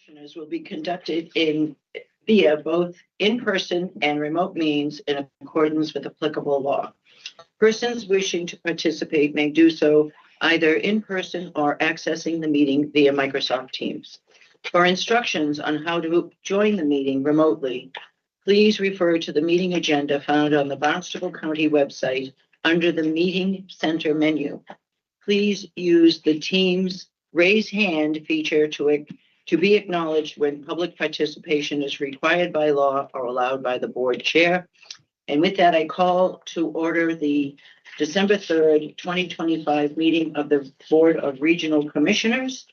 Commissioners will be conducted via both in-person and remote means in accordance with applicable law. Persons wishing to participate may do so either in person or accessing the meeting via Microsoft Teams. For instructions on how to join the meeting remotely, please refer to the meeting agenda found on the Barnstable County website under the Meeting Center menu. Please use the Teams raise hand feature to be acknowledged when public participation is required by law or allowed by the board chair. And with that, I call to order the December 3rd, 2025 meeting of the Board of Regional Commissioners.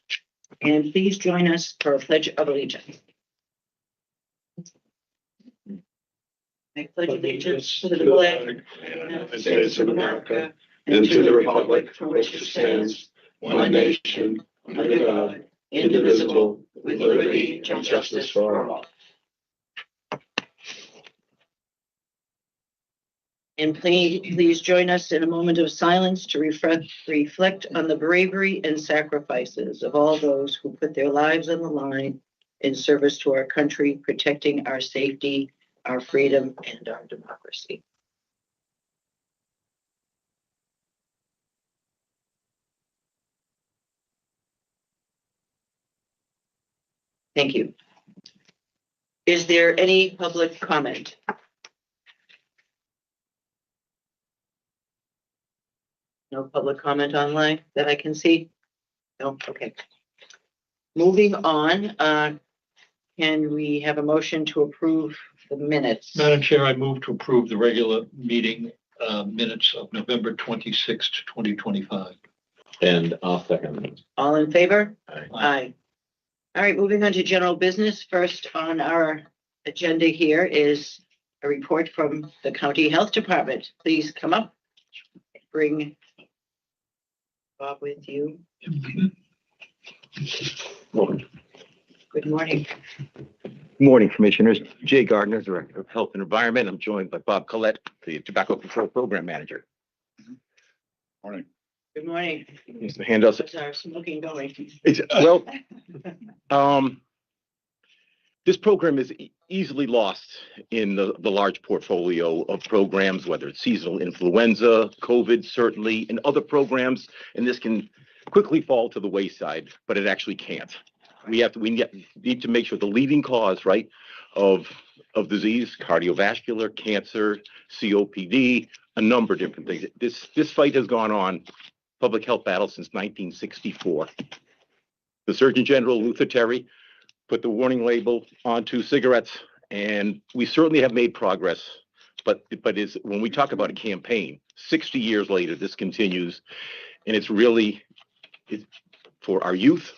And please join us for a pledge of allegiance. I pledge allegiance to the flag of the United States of America and to the republic for which it stands, one nation, under God, indivisible, with liberty and justice for all. And please join us in a moment of silence to reflect on the bravery and sacrifices of all those who put their lives on the line in service to our country, protecting our safety, our freedom, and our democracy. Thank you. Is there any public comment? No public comment online that I can see? No, okay. Moving on, can we have a motion to approve the minutes? Madam Chair, I move to approve the regular meeting minutes of November 26th, 2025. And I'll second. All in favor? Aye. Aye. All right, moving on to general business. First on our agenda here is a report from the County Health Department. Please come up. Bring Bob with you. Good morning. Good morning, Commissioners. Jay Gardner, Director of Health and Environment. I'm joined by Bob Collette, the Tobacco Control Program Manager. Morning. Good morning. Mr. Handels. How's our smoking going? Well, this program is easily lost in the large portfolio of programs, whether it's seasonal influenza, COVID, certainly, and other programs, and this can quickly fall to the wayside, but it actually can't. We need to make sure the leading cause, right, of disease, cardiovascular, cancer, COPD, a number of different things. This fight has gone on, public health battle, since 1964. The Surgeon General, Luther Terry, put the warning label onto cigarettes, and we certainly have made progress. But when we talk about a campaign, 60 years later, this continues, and it's for our youth,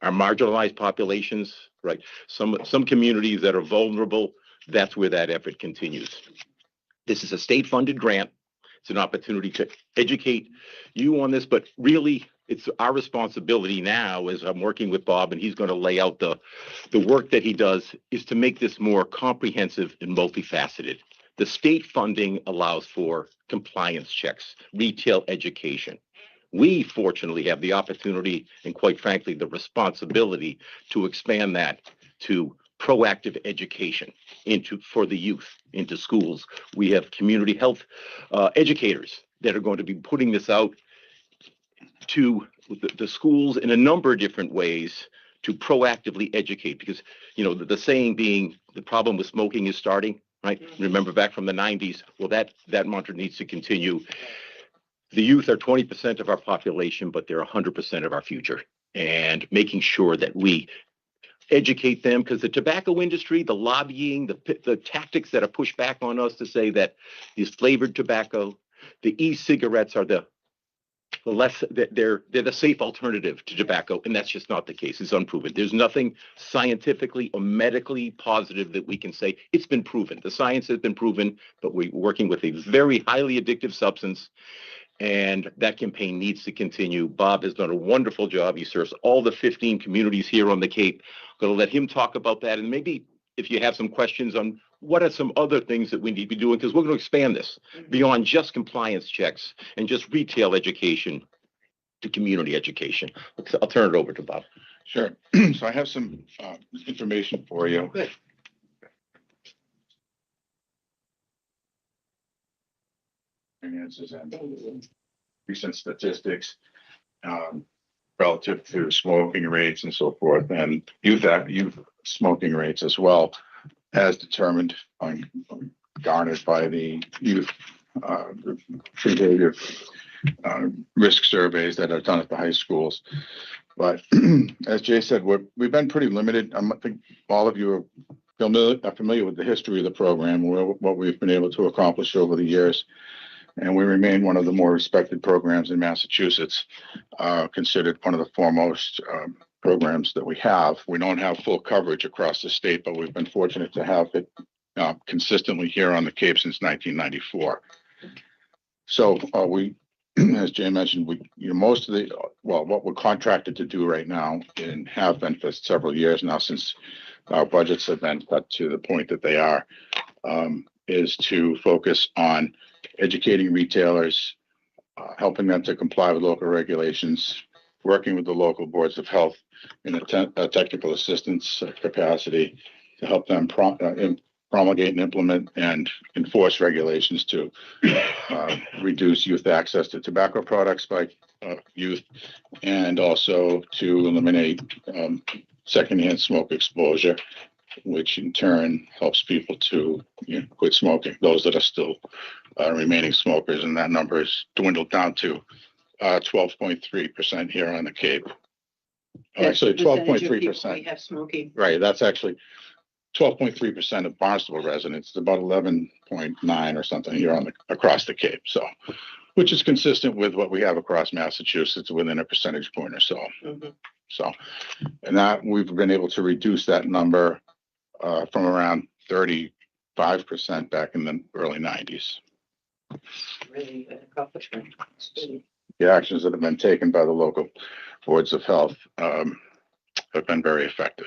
our marginalized populations, right? Some communities that are vulnerable, that's where that effort continues. This is a state-funded grant. It's an opportunity to educate you on this, but really it's our responsibility now, as I'm working with Bob, and he's going to lay out the work that he does, is to make this more comprehensive and multifaceted. The state funding allows for compliance checks, retail education. We fortunately have the opportunity and, quite frankly, the responsibility to expand that to proactive education for the youth into schools. We have community health educators that are going to be putting this out to the schools in a number of different ways to proactively educate, because the saying being the problem with smoking is starting, right? Remember back from the 90s. Well, that mantra needs to continue. The youth are 20% of our population, but they're 100% of our future, and making sure that we educate them, because the tobacco industry, the lobbying, the tactics that are pushed back on us to say that these flavored tobacco, the e-cigarettes are they're the safe alternative to tobacco, and that's just not the case. It's unproven. There's nothing scientifically or medically positive that we can say. It's been proven. The science has been proven, but we're working with a very highly addictive substance, and that campaign needs to continue. Bob has done a wonderful job. He serves all the 15 communities here on the Cape. I'm going to let him talk about that, and maybe if you have some questions on what are some other things that we need to be doing, because we're going to expand this beyond just compliance checks and just retail education to community education. I'll turn it over to Bob. Sure. So I have some information for you. Good. Finances and recent statistics relative to smoking rates and so forth, and youth smoking rates as well, as determined on garnered by the youth behavior risk surveys that are done at the high schools. But as Jay said, we've been pretty limited. I think all of you are familiar with the history of the program, what we've been able to accomplish over the years. And we remain one of the more respected programs in Massachusetts, considered one of the foremost programs that we have. We don't have full coverage across the state, but we've been fortunate to have it consistently here on the Cape since 1994. So we, as Jay mentioned, most of what we're contracted to do right now and have been for several years now, since our budgets have been cut to the point that they are, is to focus on educating retailers, helping them to comply with local regulations, working with the local boards of health in a technical assistance capacity to help them promulgate and implement and enforce regulations to reduce youth access to tobacco products by youth, and also to eliminate secondhand smoke exposure, which in turn helps people to quit smoking, those that are still remaining smokers. And that number is dwindled down to 12.3% here on the Cape. Actually, 12.3%. We have smoking. Right, that's actually 12.3% of Barnstable residents. It's about 11.9 or something here across the Cape. So, which is consistent with what we have across Massachusetts, within a percentage point or so. Mm-hmm. So, and that we've been able to reduce that number from around 35% back in the early 90s. Really an accomplishment. The actions that have been taken by the local boards of health have been very effective.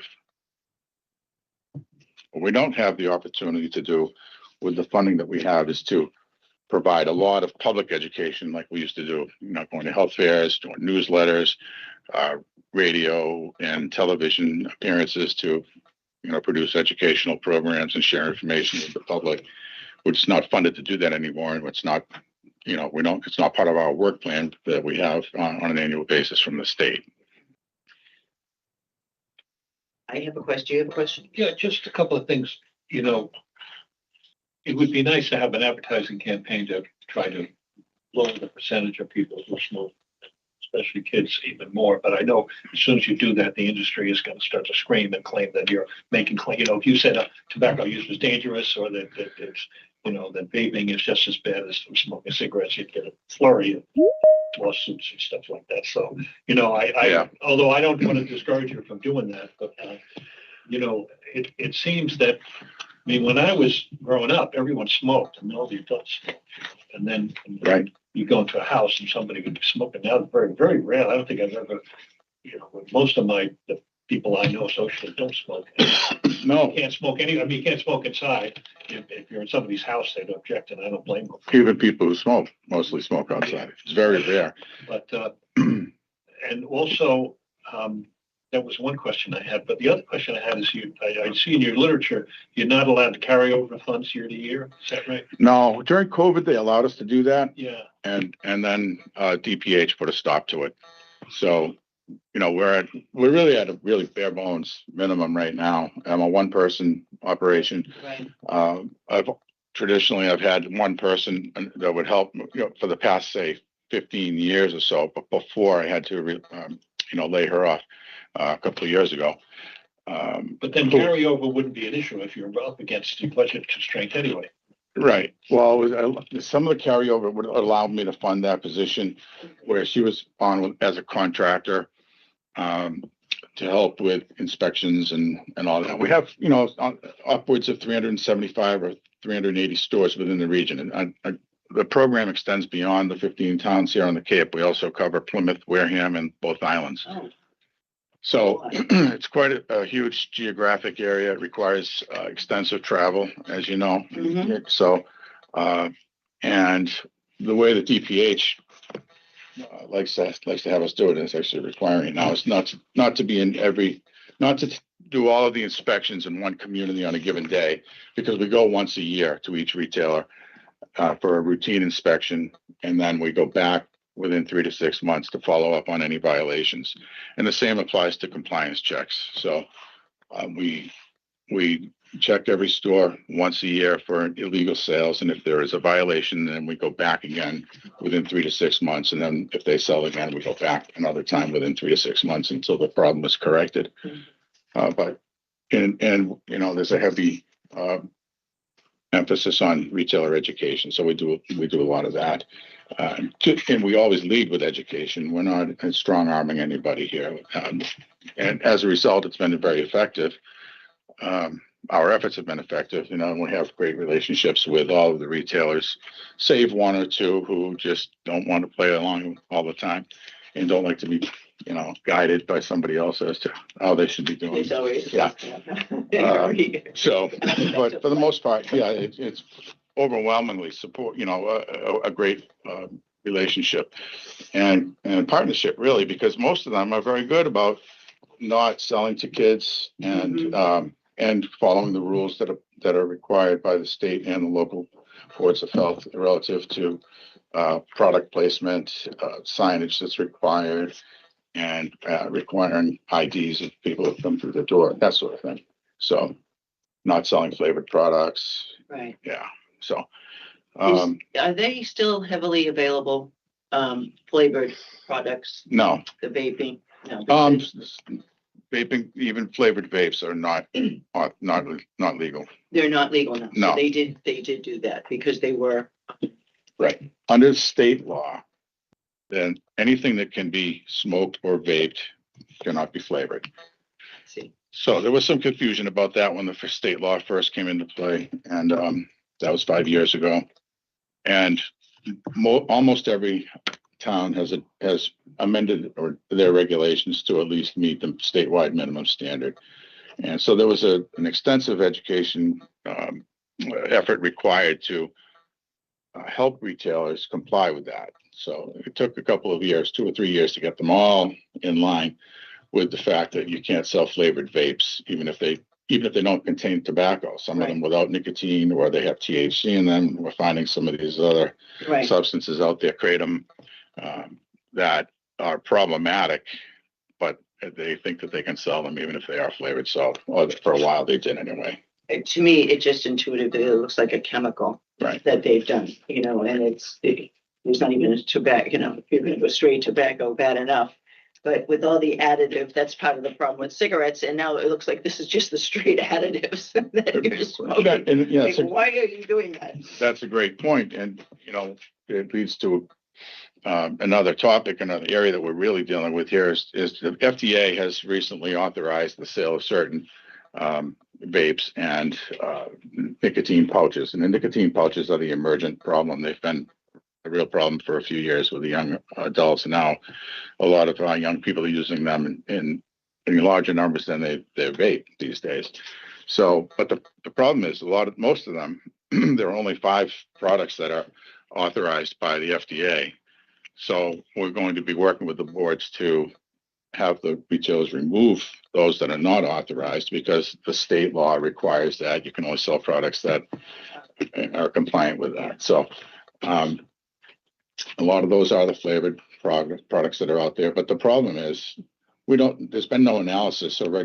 What we don't have the opportunity to do with the funding that we have is to provide a lot of public education like we used to do, going to health fairs, doing newsletters, radio and television appearances to produce educational programs and share information with the public. We're just not funded to do that anymore, and it's not, it's not part of our work plan that we have on an annual basis from the state. I have a question. Do you have a question? Yeah, just a couple of things. It would be nice to have an advertising campaign to try to lower the percentage of people who smoke, especially kids, even more. But I know as soon as you do that, the industry is going to start to scream and claim that you're making, if you said tobacco use was dangerous, or that it's, that vaping is just as bad as smoking cigarettes, you'd get a flurry of lawsuits and stuff like that. So, although I don't want to discourage you from doing that, but, it seems that, when I was growing up, everyone smoked, and all the adults smoked. And then Right. You go into a house and somebody would be smoking. Now it's very, very rare. I don't think I've ever, most of the people I know socially don't smoke. No, You can't smoke you can't smoke inside. If you're in somebody's house, they'd object, and I don't blame them. even people who smoke mostly smoke outside. It's very rare. But, and also, that was one question I had, but the other question I had is I see in your literature, you're not allowed to carry over funds year to year. Is that right? No, during COVID, they allowed us to do that. Yeah. And then DPH put a stop to it. So, we're really at a really bare bones minimum right now. I'm a one-person operation. Right. I've had one person that would help, for the past, say, 15 years or so, but before I had to, lay her off a couple of years ago. But then carryover wouldn't be an issue if you're up against the budget constraint anyway. Right. Well, some of the carryover would allow me to fund that position where she was on as a contractor to help with inspections and all that. We have, upwards of 375 or 380 stores within the region. And the program extends beyond the 15 towns here on the Cape. We also cover Plymouth, Wareham, and both islands. Oh, So it's quite a huge geographic area. It requires extensive travel, as you know. Mhm. So, and the way the DPH likes to have us do it, and it's actually requiring it now. It's not to be in every, not to do all of the inspections in one community on a given day, because we go once a year to each retailer for a routine inspection, and then we go back within 3 to 6 months to follow up on any violations. And the same applies to compliance checks. So we check every store once a year for illegal sales, and if there is a violation, then we go back again within 3 to 6 months, and then if they sell again, we go back another time within 3 to 6 months until the problem is corrected. But you know, there's a heavy emphasis on retailer education, so we do a lot of that. And we always lead with education. We're not strong arming anybody here, and as a result, it's been very effective. Our efforts have been effective. You know, and we have great relationships with all of the retailers, save one or two who just don't want to play along all the time and don't like to be, you know, guided by somebody else as to how they should be doing. There's always. Yeah. So, but for the most part, yeah, it's overwhelmingly support, you know, a great relationship and partnership, really, because most of them are very good about not selling to kids and following the rules that are required by the state and the local boards of health relative to product placement, signage that's required, and requiring IDs of people who come through the door, that sort of thing. So, not selling flavored products. Right. Yeah. So, Are they still heavily available, flavored products, no. the vaping? No. Vaping, even flavored vapes are not legal. They're not legal now. No. So they did do that because they were. Right. Under state law, then anything that can be smoked or vaped cannot be flavored. See. So there was some confusion about that when the state law first came into play, and that was 5 years ago. And almost every town has amended or their regulations to at least meet the statewide minimum standard. And so there was an extensive education effort required to help retailers comply with that. So it took a couple of years, 2 or 3 years, to get them all in line with the fact that you can't sell flavored vapes, even if they don't contain tobacco. Some of them without nicotine, or they have THC in them. We're finding some of these other substances out there, kratom, that are problematic, but they think that they can sell them even if they are flavored. So, or for a while they did anyway. To me, it just intuitively looks like a chemical that they've done, you know, and there's not even a tobacco, you know, if you're going to go straight tobacco, bad enough. But with all the additive, that's part of the problem with cigarettes. And now it looks like this is just the straight additives that you're smoking. And, yeah, like, why are you doing that? That's a great point. And, you know, it leads to another topic, another area that we're really dealing with here is the FDA has recently authorized the sale of certain vapes and nicotine pouches. And the nicotine pouches are the emergent problem. They've been a real problem for a few years with the young adults. And now a lot of young people are using them in larger numbers than they vape these days. So, but the problem is most of them, there are only 5 products that are authorized by the FDA. So we're going to be working with the boards to have the retailers remove those that are not authorized, because the state law requires that you can only sell products that are compliant with that. So a lot of those are the flavored products that are out there. But the problem is there's been no analysis or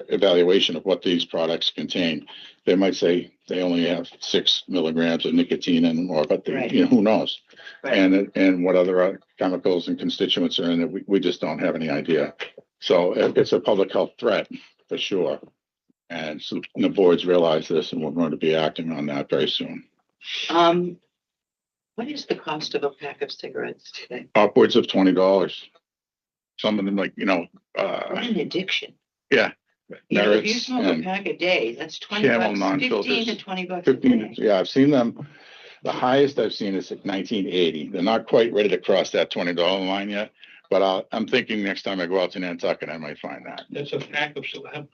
evaluation of what these products contain. They might say they only have 6 milligrams of nicotine in them, but you know, who knows? And what other chemicals and constituents are in it, we just don't have any idea. So it's a public health threat for sure. And so the boards realize this, and we're going to be acting on that very soon. What is the cost of a pack of cigarettes today? Upwards of $20. Some of them, like, you know, what an addiction. Yeah. You know, if you smoke a pack a day, that's $20, 15 to $20 a day. Yeah, I've seen them. The highest I've seen is like 1980. They're not quite ready to cross that $20 line yet, but I'm thinking next time I go out to Nantucket, I might find that. That's a pack of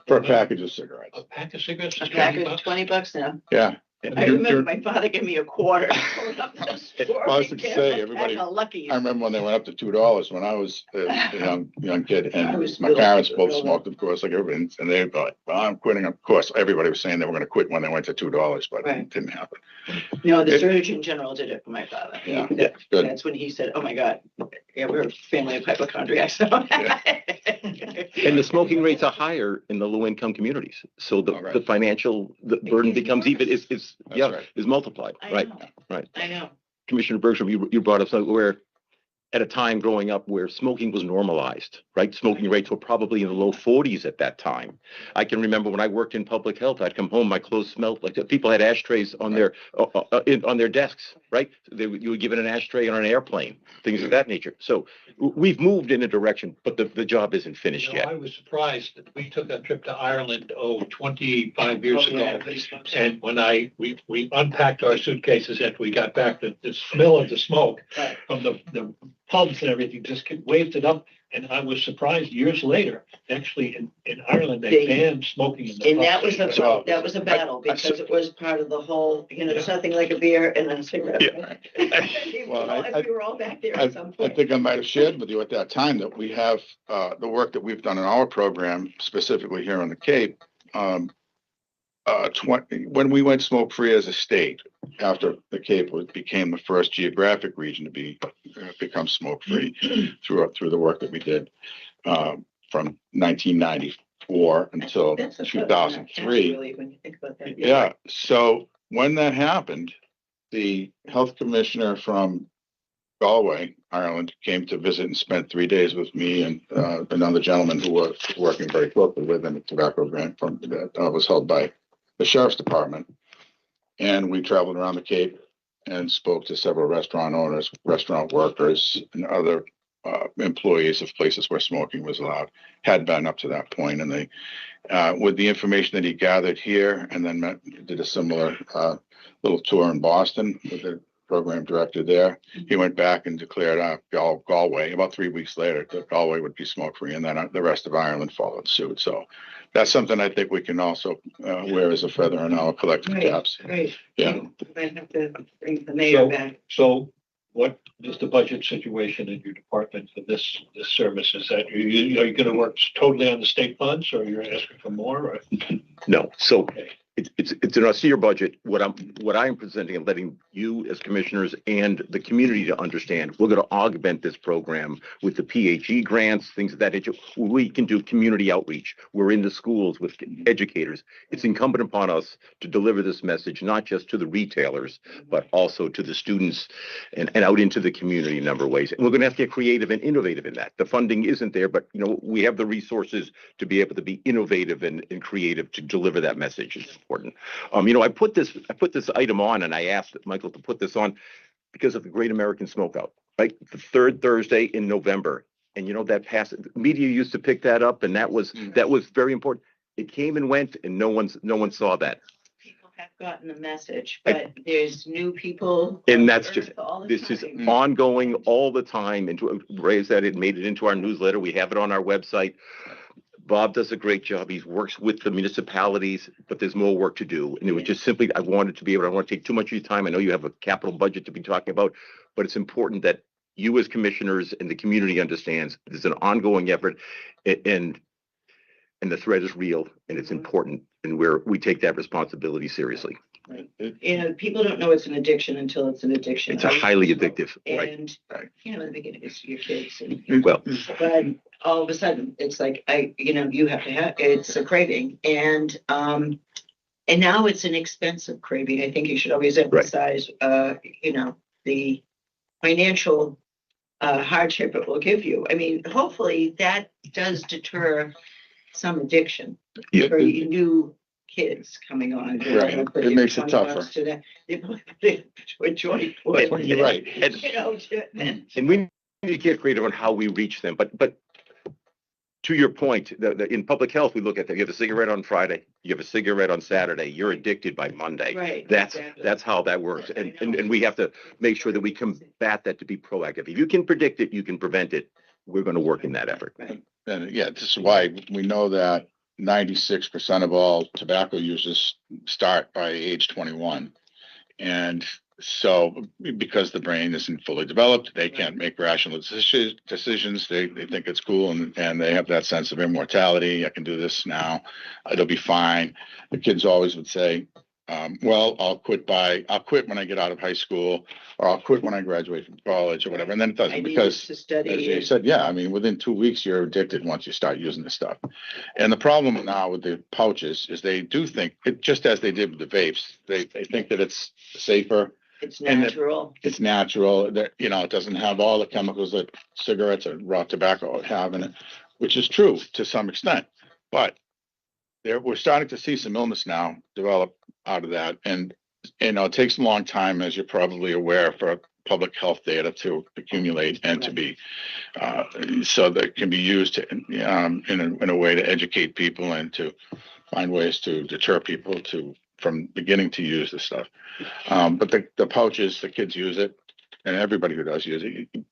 for a package of cigarettes. A pack of cigarettes. A pack of $20 now. Yeah, I remember my father gave me a quarter. Going up to the store I was and gonna getting say, a everybody- pack of Luckies. I remember when they went up to $2 when I was a young kid, I and was my real- parents both real- smoked, of course, like everybody, and they were like, well, I'm quitting. Of course, everybody was saying they were gonna quit when they went to $2, but Right. it didn't happen. No, the It- Surgeon General did it for my father. Yeah, That- good. That's when he said, oh my God, yeah, we're a family of hypochondriacs. So- And the smoking rates are higher in the low income communities. So Oh, right. the financial, the burden becomes even, is, That's yeah, right. is multiplied, I right? know, Right. I know. Commissioner Bergstrom, you brought up something where at a time growing up where smoking was normalized, right? Smoking rates were probably in the low 40s at that time. I can remember when I worked in public health, I'd come home, my clothes smelled like people had ashtrays on their on their desks, right? You would give it an ashtray on an airplane, things of that nature. So we've moved in a direction, but the job isn't finished You know, yet. I was surprised that we took a trip to Ireland, 25 years ago. And when we unpacked our suitcases after we got back, the smell of the smoke Right. from the pubs and everything just wafted up. And I was surprised years later, actually in Ireland, they They- banned smoking in the And that pubs. was that was a battle because it was part of the whole, there's nothing like a beer and a cigarette. Well, I- We were all back there I at some I point. think I might have shared with you at that time that we have the work that we've done in our program, specifically here on the Cape. When we went smoke-free as a state, after the Cape became the first geographic region to become smoke-free through the work that we did from 1994 until That's a 2003. really, when you think about that. Yeah, so when that happened, the health commissioner from Galway, Ireland, came to visit and spent 3 days with me and another gentleman who was working very closely with him, a tobacco grant from that was held by the sheriff's department. And we traveled around the Cape and spoke to several restaurant owners, restaurant workers, and other employees of places where smoking was allowed, had been up to that point. And they, with the information that he gathered here, and then did a similar little tour in Boston with the program director there. He went back and declared Galway about 3 weeks later that Galway would be smoke free, and then the rest of Ireland followed suit. So that's something I think we can also wear as a feather in our collective Right, caps. right. Yeah. Might have to bring the mayor back. So what is the budget situation in your department for this service? Is that, are you going to work totally on the state funds, or you're asking for more? Or? No. So Okay. it's an austere budget. What I'm presenting and letting you as commissioners and the community to understand, we're going to augment this program with the PHE grants, things of that nature. We can do community outreach. We're in the schools with educators. It's incumbent upon us to deliver this message, not just to the retailers, but also to the students and out into the community in a number of ways. And we're going to have to get creative and innovative in that. The funding isn't there, but we have the resources to be able to be innovative and creative to deliver that message. It's important. I put this item on, and I asked Michael to put this on because of the Great American Smokeout, right? The third Thursday in November, and that passed. Media used to pick that up, and that was very important. It came and went, and no one saw that. People have gotten the message, but there's new people. And that's on just, Earth all the this is time. ongoing all the time. And Ray said it made it into our newsletter. We have it on our website. Bob does a great job. He works with the municipalities, but there's more work to do. And it was just simply, I don't want to take too much of your time. I know you have a capital budget to be talking about, but it's important that you as commissioners and the community understands there's an ongoing effort, and the threat is real, and it's important, and we take that responsibility seriously. People don't know it's an addiction until it's an addiction. It's a highly addictive, right? And, Right. in the beginning, it's your kids. And, Well, but all of a sudden, it's like, you have to have, it's a craving. And now it's an expensive craving. I think you should always emphasize, the financial hardship it will give you. I mean, hopefully that does deter some addiction Yeah. for new kids coming on. Right. It makes it tougher. You're right. And we need to get creative on how we reach them. But to your point, in public health, we look at that. You have a cigarette on Friday, you have a cigarette on Saturday, you're addicted by Monday. Right. That's exactly. how that works. I know. And we have to make sure that we combat that to be proactive. If you can predict it, you can prevent it. We're going to work in that effort. Right. And yeah, this is why we know that 96% of all tobacco users start by age 21. And so because the brain isn't fully developed, they can't make rational decisions. They think it's cool, and they have that sense of immortality. I can do this now. It'll be fine. The kids always would say, well, I'll quit when I get out of high school, or I'll quit when I graduate from college or whatever. And then it I doesn't, needed because to as study. you said, yeah, I mean, within 2 weeks, you're addicted once you start using this stuff. And the problem now with the pouches is they do think, just as they did with the vapes, they think that it's safer. It's and that- natural. It's natural, that, it doesn't have all the chemicals that cigarettes or raw tobacco have in it, which is true to some extent. But we're starting to see some illness now develop out of that. And, it takes a long time, as you're probably aware, for public health data to accumulate and to be, so that it can be used in a way to educate people and to find ways to deter people from beginning to use this stuff. But the pouches, the kids use it, and everybody who does use it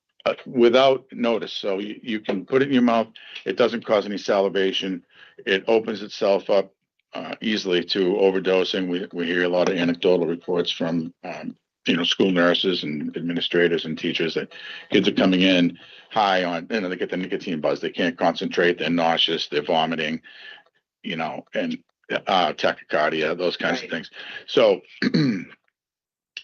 without notice. So you can put it in your mouth. It doesn't cause any salivation. It opens itself up easily to overdosing. We hear a lot of anecdotal reports from school nurses and administrators and teachers that kids are coming in high on, they get the nicotine buzz. They can't concentrate. They're nauseous. They're vomiting. And tachycardia, those kinds of things. So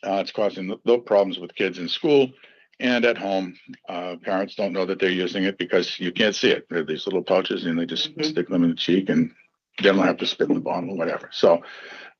it's causing those problems with kids in school and at home. Parents don't know that they're using it because you can't see it. They're these little pouches, and they just stick them in the cheek, and they don't have to spit in the bottle or whatever. So,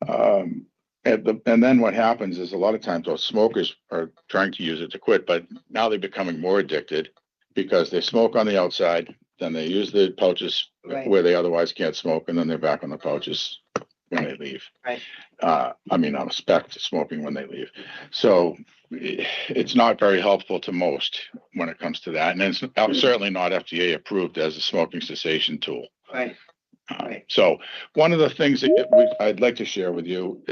and then what happens is a lot of times those smokers are trying to use it to quit, but now they're becoming more addicted because they smoke on the outside. Then they use the pouches where they otherwise can't smoke, and then they're back on the pouches when they leave. Right. On a spec to smoking when they leave. So it's not very helpful to most when it comes to that. And it's certainly not FDA approved as a smoking cessation tool. Right. So one of the things that I'd like to share with you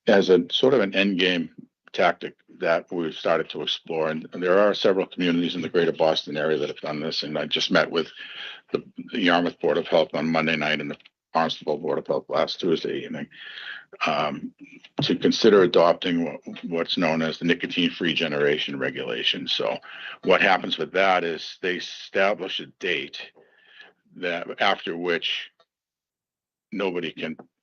as a sort of an end game tactic that we've started to explore, and there are several communities in the greater Boston area that have done this, and I just met with the Yarmouth Board of Health on Monday night and the Barnstable Board of Health last Tuesday evening, to consider adopting what's known as the nicotine-free generation regulation. So what happens with that is they establish a date that after which nobody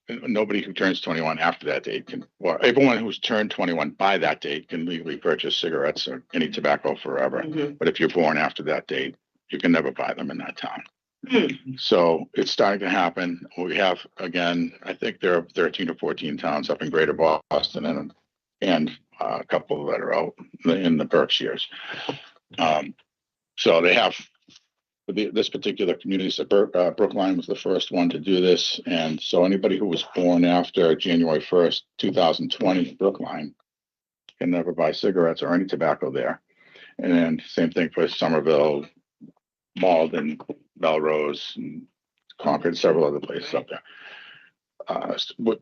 who turns 21 after that date can, or everyone who's turned 21 by that date can legally purchase cigarettes or any tobacco forever. But if you're born after that date, you can never buy them in that town. So it's starting to happen. We have, again, I think there are 13 or 14 towns up in greater Boston and a couple that are out in the Berkshires. So they have this particular community. So Brookline was the first one to do this. And so anybody who was born after January 1st, 2020, Brookline can never buy cigarettes or any tobacco there. And then same thing for Somerville, Malden, Melrose, and Concord, several other places up there.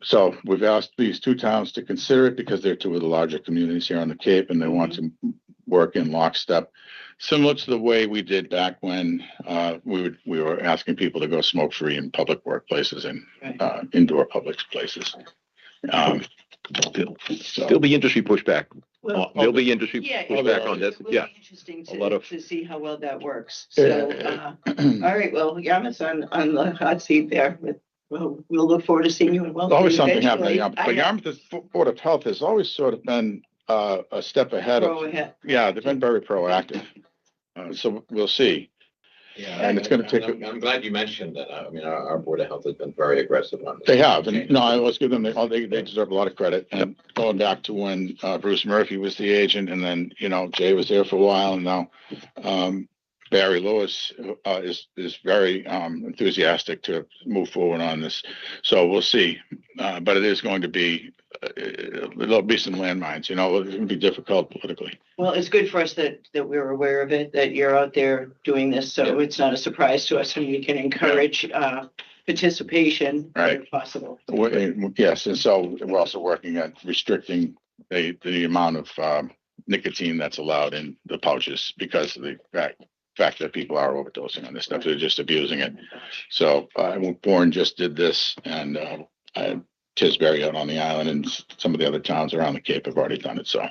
So we've asked these two towns to consider it because they're two of the larger communities here on the Cape, and they want to work in lockstep, similar to the way we did back when we were asking people to go smoke free in public workplaces and indoor public places. There'll be industry pushback. Well, There'll be industry pushback on this. It will Yeah. be interesting A lot of- to see how well that works. So, all right, well, Yarmouth's on the hot seat there. We'll look forward to seeing you in Wellesley. Always something happening. eventually. But Yarmouth's Board of Health has always sort of been a step ahead Go of. ahead. Yeah, they've been very proactive. So we'll see. Yeah, And it's gonna take I'm glad you mentioned that. I mean, our Board of Health has been very aggressive on this. They have, and no, I always give them, they deserve a lot of credit. And going back to when Bruce Murphy was the agent, and then, Jay was there for a while, and now Barry Lewis is very enthusiastic to move forward on this. So we'll see. But it is going to be, there'll be some landmines, it's going to be difficult politically. Well, it's good for us that we're aware of it, that you're out there doing this, so it's not a surprise to us, and we can encourage participation where possible. Yes, and so we're also working at restricting the amount of nicotine that's allowed in the pouches because of the fact fact that people are overdosing on this stuff. They're just abusing it. So Bourne just did this, and Tisbury out on the island and some of the other towns around the Cape have already done it. So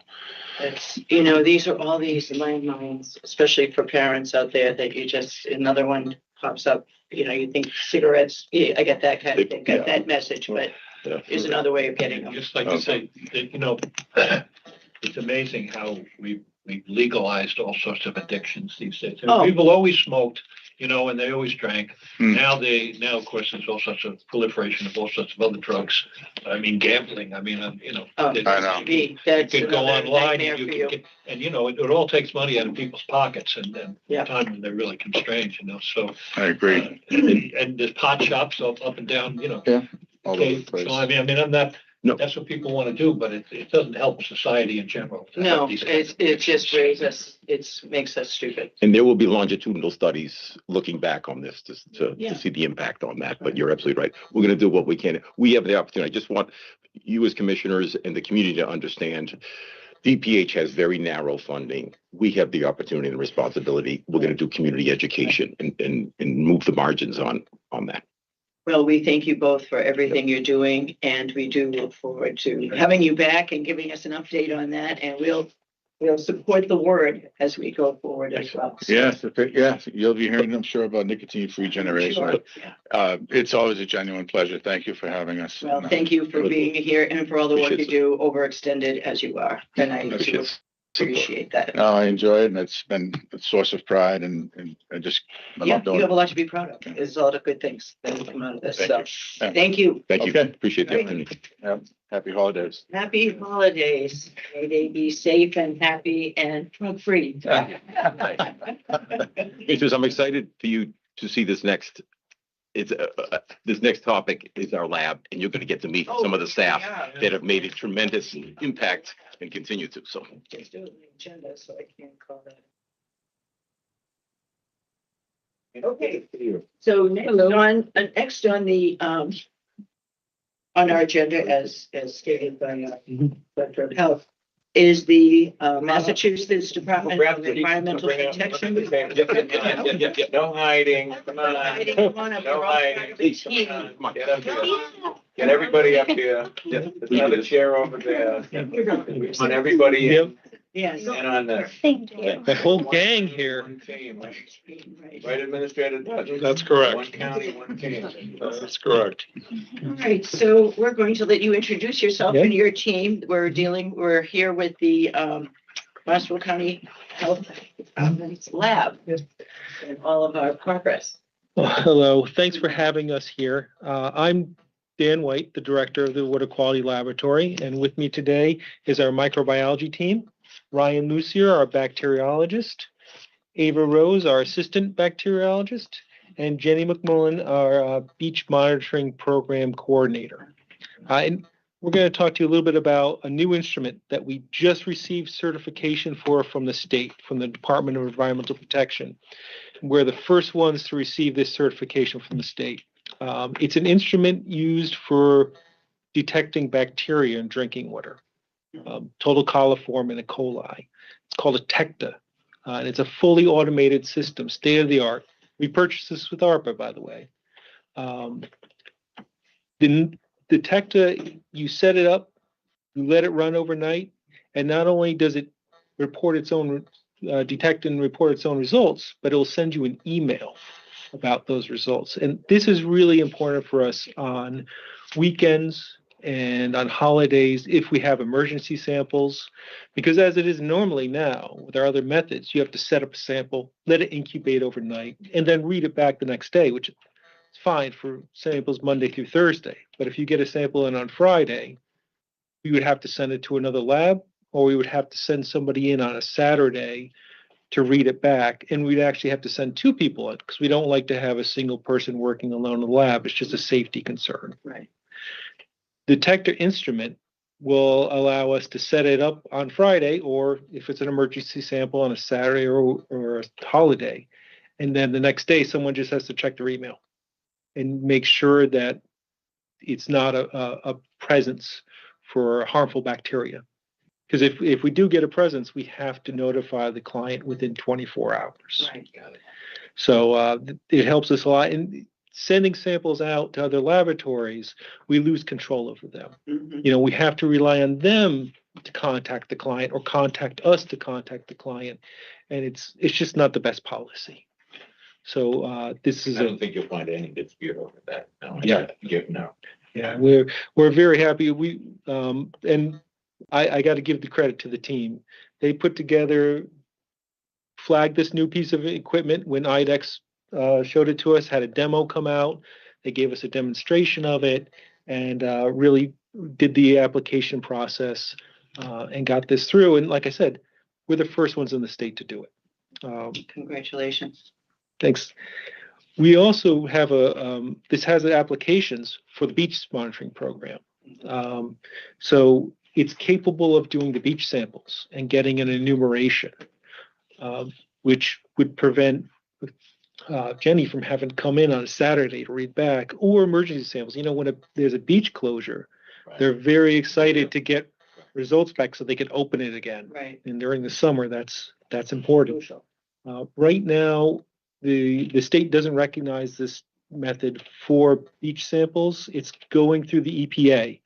It's, these are all these landmines, especially for parents out there that you just, another one pops up, you think cigarettes, yeah, I get that kind of thing, get that message, but Yeah. there's another way of getting them. Just like to say, that, it's amazing how we've legalized all sorts of addictions these days. Oh. People always smoked, and they always drank. Hmm. Now, of course, there's all sorts of proliferation of all sorts of other drugs. I mean, gambling. I mean, Oh, it- I know. you That's could go another online nightmare and you for can you. get, and it all takes money out of people's pockets and Yeah. time when they're really constrained, so. I agree. And there's pot shops up and down, All over the place. So I mean, I'm not, No. that's what people want to do, but it doesn't help society in general. to have No, these kinds of it just addictions. raises us, makes us stupid. And there will be longitudinal studies looking back on this Yeah. to see the impact on that. But you're absolutely right. We're going to do what we can. We have the opportunity. I just want you as commissioners and the community to understand DPH has very narrow funding. We have the opportunity and responsibility. We're going to do community education and move the margins on that. Well, we thank you both for everything you're doing, and we do look forward to having you back and giving us an update on that, and we'll support the word as we go forward as well. So, Yes, you'll be hearing, I'm sure, about nicotine-free generation. sure, But, yeah. it's always a genuine pleasure. Thank you for having us. Well, thank you for being here and for all the work you Appreciate do, overextended as you are, and I do Appreciate appreciate that. No, I enjoy it, and it's been a source of pride, and I Yeah, love doing you have it. a lot to be proud of. There's a lot of good things that will come out of this, so, Yeah. thank you. Thank you. Okay. Appreciate the Right. opportunity. Happy holidays. Happy holidays. May they be safe and happy and drug-free. Because I'm excited for you to see this next. This next topic is our lab, and you're going to get to meet some of the staff that have made a tremendous impact and continue to. So. Just do it on the agenda, so I can't call that. Okay, so next on the, on our agenda, as stated by Director of Health, is the Massachusetts Department of Environmental Protection. No hiding, come on. Come on up, No we're all hiding. part of the Come team. on, get up here. Get everybody up here. There's another chair over there. We want everybody in Yes. on this. Thank you. The whole gang here. One team, right? Right. Right, Administrator Dutch? That's correct. One county, one team. That's correct. All right, so we're going to let you introduce yourself and your team. We're here with the Barnstable County Health Department's lab and all of our progress. Well, hello, thanks for having us here. I'm Dan White, the director of the Water Quality Laboratory, and with me today is our microbiology team, Ryan Lucier, our bacteriologist, Ava Rose, our assistant bacteriologist, and Jenny McMullen, our beach monitoring program coordinator. And we're going to talk to you a little bit about a new instrument that we just received certification for from the state, from the Department of Environmental Protection. We're the first ones to receive this certification from the state. It's an instrument used for detecting bacteria in drinking water, total coliform and E. coli. It's called a TECTA, and it's a fully automated system, state of the art. We purchased this with ARPA, by the way. The TECTA, you set it up, you let it run overnight, and not only does it report its own, detect and report its own results, but it will send you an email about those results. And this is really important for us on weekends and on holidays if we have emergency samples, because as it is normally now with our other methods, you have to set up a sample, let it incubate overnight, and then read it back the next day, which is fine for samples Monday through Thursday. But if you get a sample in on Friday, we would have to send it to another lab, or we would have to send somebody in on a Saturday to read it back. And we'd actually have to send two people in because we don't like to have a single person working alone in the lab. It's just a safety concern. Right. The TECTA instrument will allow us to set it up on Friday, or if it's an emergency sample on a Saturday or a holiday. And then the next day, someone just has to check their email and make sure that it's not a presence for harmful bacteria. Because if we do get a presence, we have to notify the client within 24 hours. Right. So it helps us a lot. And sending samples out to other laboratories, we lose control over them. Mhm. You know, we have to rely on them to contact the client or contact us to contact the client. And it's just not the best policy. So this is I don't think you'll find any dispute over that. No, Yeah. No. yeah, we're very happy. We and I got to give the credit to the team. They put together, flagged this new piece of equipment when IDEX showed it to us, had a demo come out. They gave us a demonstration of it and really did the application process and got this through. And like I said, we're the first ones in the state to do it. Congratulations. Thanks. We also have this has applications for the beach monitoring program. So it's capable of doing the beach samples and getting an enumeration, which would prevent Jenny from having to come in on a Saturday to read back, or emergency samples. You know, when there's a beach closure, they're very excited to get results back so they can open it again. Right. And during the summer, that's important. Right now, the state doesn't recognize this method for beach samples. It's going through the EPA.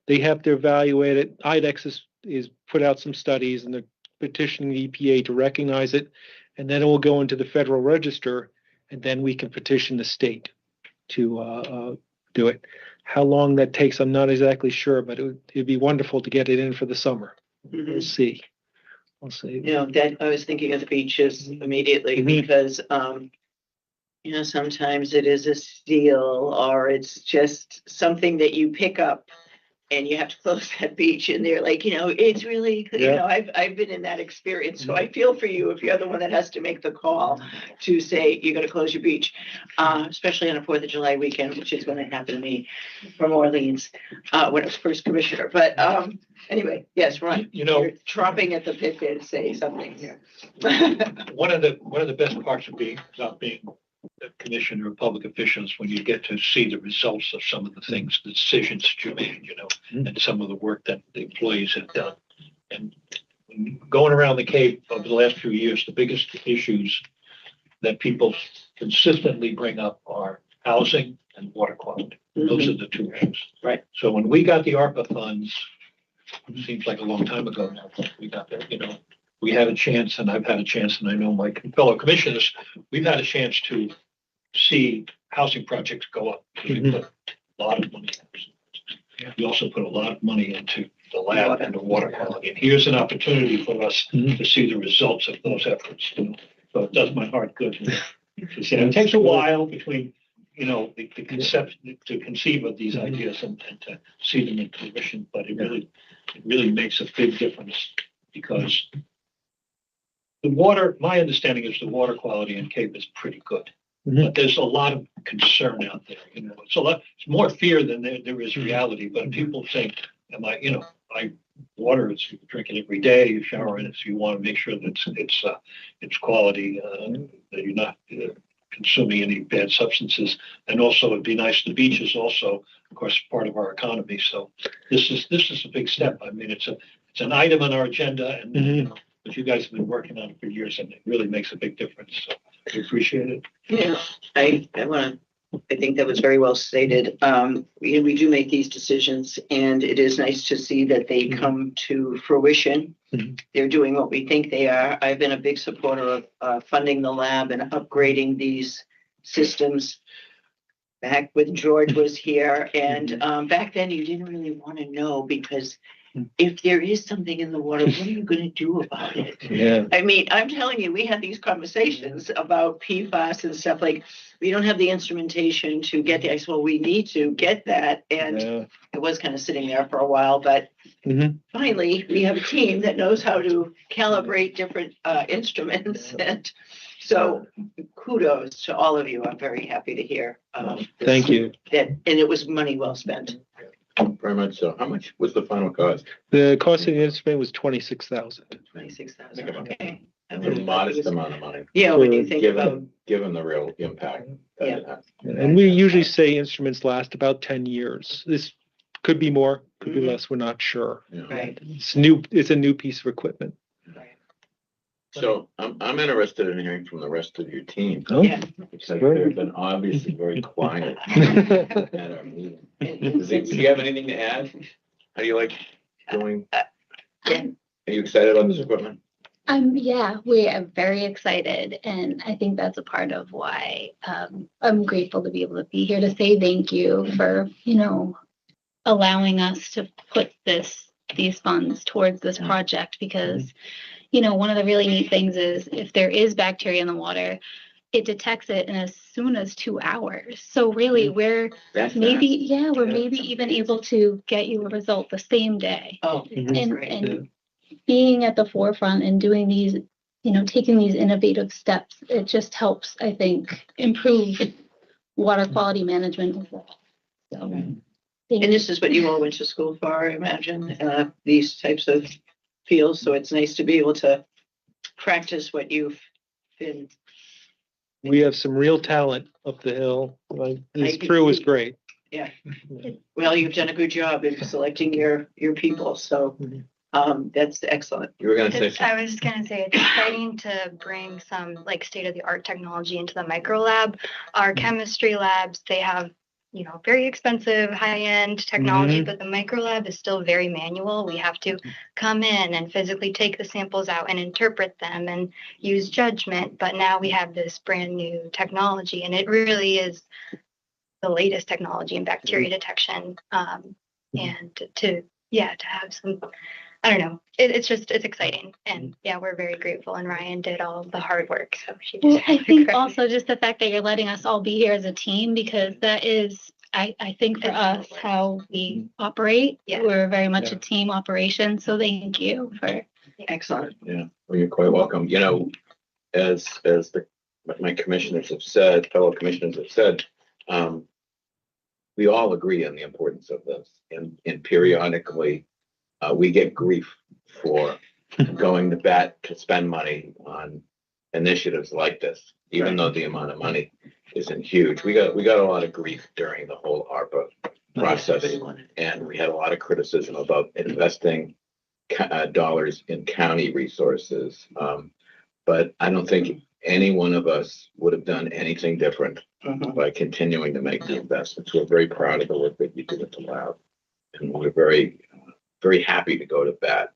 They have to evaluate it. IDEX is put out some studies and they're petitioning the EPA to recognize it. And then it will go into the Federal Register and then we can petition the state to do it. How long that takes, I'm not exactly sure, but it'd be wonderful to get it in for the summer. Mhm. We'll see. We'll see. You know, that I was thinking of the beaches immediately Mhm. because, you know, sometimes it is a steal or it's just something that you pick up and you have to close that beach and they're like, you know, it's really, you Yeah. know, I've been in that experience. So I feel for you if you're the one that has to make the call to say you're going to close your beach, especially on a 4th of July weekend, which is going to happen to me from Orleans when I was first commissioner. But anyway, yes, Ron, You know, you're chomping at the bit there to say something here. one of the best parts of about being a commissioner of public officials when you get to see the results of some of the things, the decisions that you made, you know, and some of the work that the employees have done. And going around the Cape over the last few years, the biggest issues that people consistently bring up are housing and water quality. Those are the two issues. Right. So when we got the ARPA funds, it seems like a long time ago now, but we got there, you know, we had a chance, and I've had a chance, and I know my fellow commissioners, we've had a chance to see housing projects go up. We put a lot of money. We also put a lot of money into the lab and the water quality. And here's an opportunity for us to see the results of those efforts. You know? So it does my heart good. To see. It takes a while between, you know, the conception to conceive of these ideas and to see them in fruition, but it really makes a big difference because the water, my understanding is the water quality in Cape is pretty good. But there's a lot of concern out there, you know, it's more fear than there is reality, but people say, water, it's you drink it every day, you shower in it, so you want to make sure that it's quality, that you're not consuming any bad substances. And also it'd be nice, the beach is also, of course, part of our economy. So this is a big step. I mean, it's an item on our agenda and you know, but you guys have been working on it for years and it really makes a big difference. So we appreciate it. Yeah, I think that was very well stated. We do make these decisions and it is nice to see that they come to fruition. They're doing what we think they are. I've been a big supporter of funding the lab and upgrading these systems back when George was here. And back then you didn't really want to know because if there is something in the water, what are you going to do about it? Yeah. I mean, I'm telling you, we had these conversations about PFAS and stuff like, we don't have the instrumentation to get there. I said, well, we need to get that. And it was kind of sitting there for a while, but finally we have a team that knows how to calibrate different instruments. And so kudos to all of you. I'm very happy to hear. Thank you. And it was money well spent. Very much so. How much was the final cost? The cost of the instrument was $26,000. 26,000. Okay. A modest amount of money, Yeah, when you think about. given the real impact that it has. And we usually say instruments last about 10 years. This Could be more, could be Mhm. less, we're not sure. Right. It's a new piece of equipment. So I'm interested in hearing from the rest of your team. Oh. Yeah. Because Sure. they've been obviously very quiet at our meeting. Do you have anything to add? How do you like going? Yeah. Are you excited about this equipment? Yeah, we are very excited, and I think that's a part of why I'm grateful to be able to be here to say thank you for, allowing us to put these funds towards this project because, one of the really neat things is if there is bacteria in the water, it detects it in as soon as 2 hours. So really, we're That's maybe, fast. we're maybe even able to get you a result the same day. Oh, that's And, great. and being at the forefront and doing these, taking these innovative steps, it just helps, I think, improve water quality management overall. So, And thank you. this is what you all went to school for, I imagine, these types of fields. So it's nice to be able to practice what you've been. We have some real talent up the hill. Like, this I can crew is see. great. Yeah. Well, you've done a good job in selecting your people. So that's excellent. You were gonna say I something. was just gonna say, it's exciting to bring some like state-of-the-art technology into the micro lab. Our chemistry labs, they have, very expensive, high-end technology, but the micro lab is still very manual. We have to come in and physically take the samples out and interpret them and use judgment. But now we have this brand new technology, and it really is the latest technology in bacteria detection. And to have some, I don't know, it's exciting. And we're very grateful. And Ryan did all the hard work. So she did. Well, I really think great. also just the fact that you're letting us all be here as a team, because that is, I think for us, how we operate. Yeah. We're very much a team operation. So thank you for. Excellent. Yeah, well, you're quite welcome. As my commissioners have said, fellow commissioners have said, we all agree on the importance of this. And periodically, we get grief for going to bat to spend money on initiatives like this, even though the amount of money isn't huge. We got a lot of grief during the whole ARPA process, and we had a lot of criticism about investing dollars in county resources. But I don't think any one of us would have done anything different by continuing to make the investments. We're very proud of the work that you did at the lab, and we're very, very happy to go to bat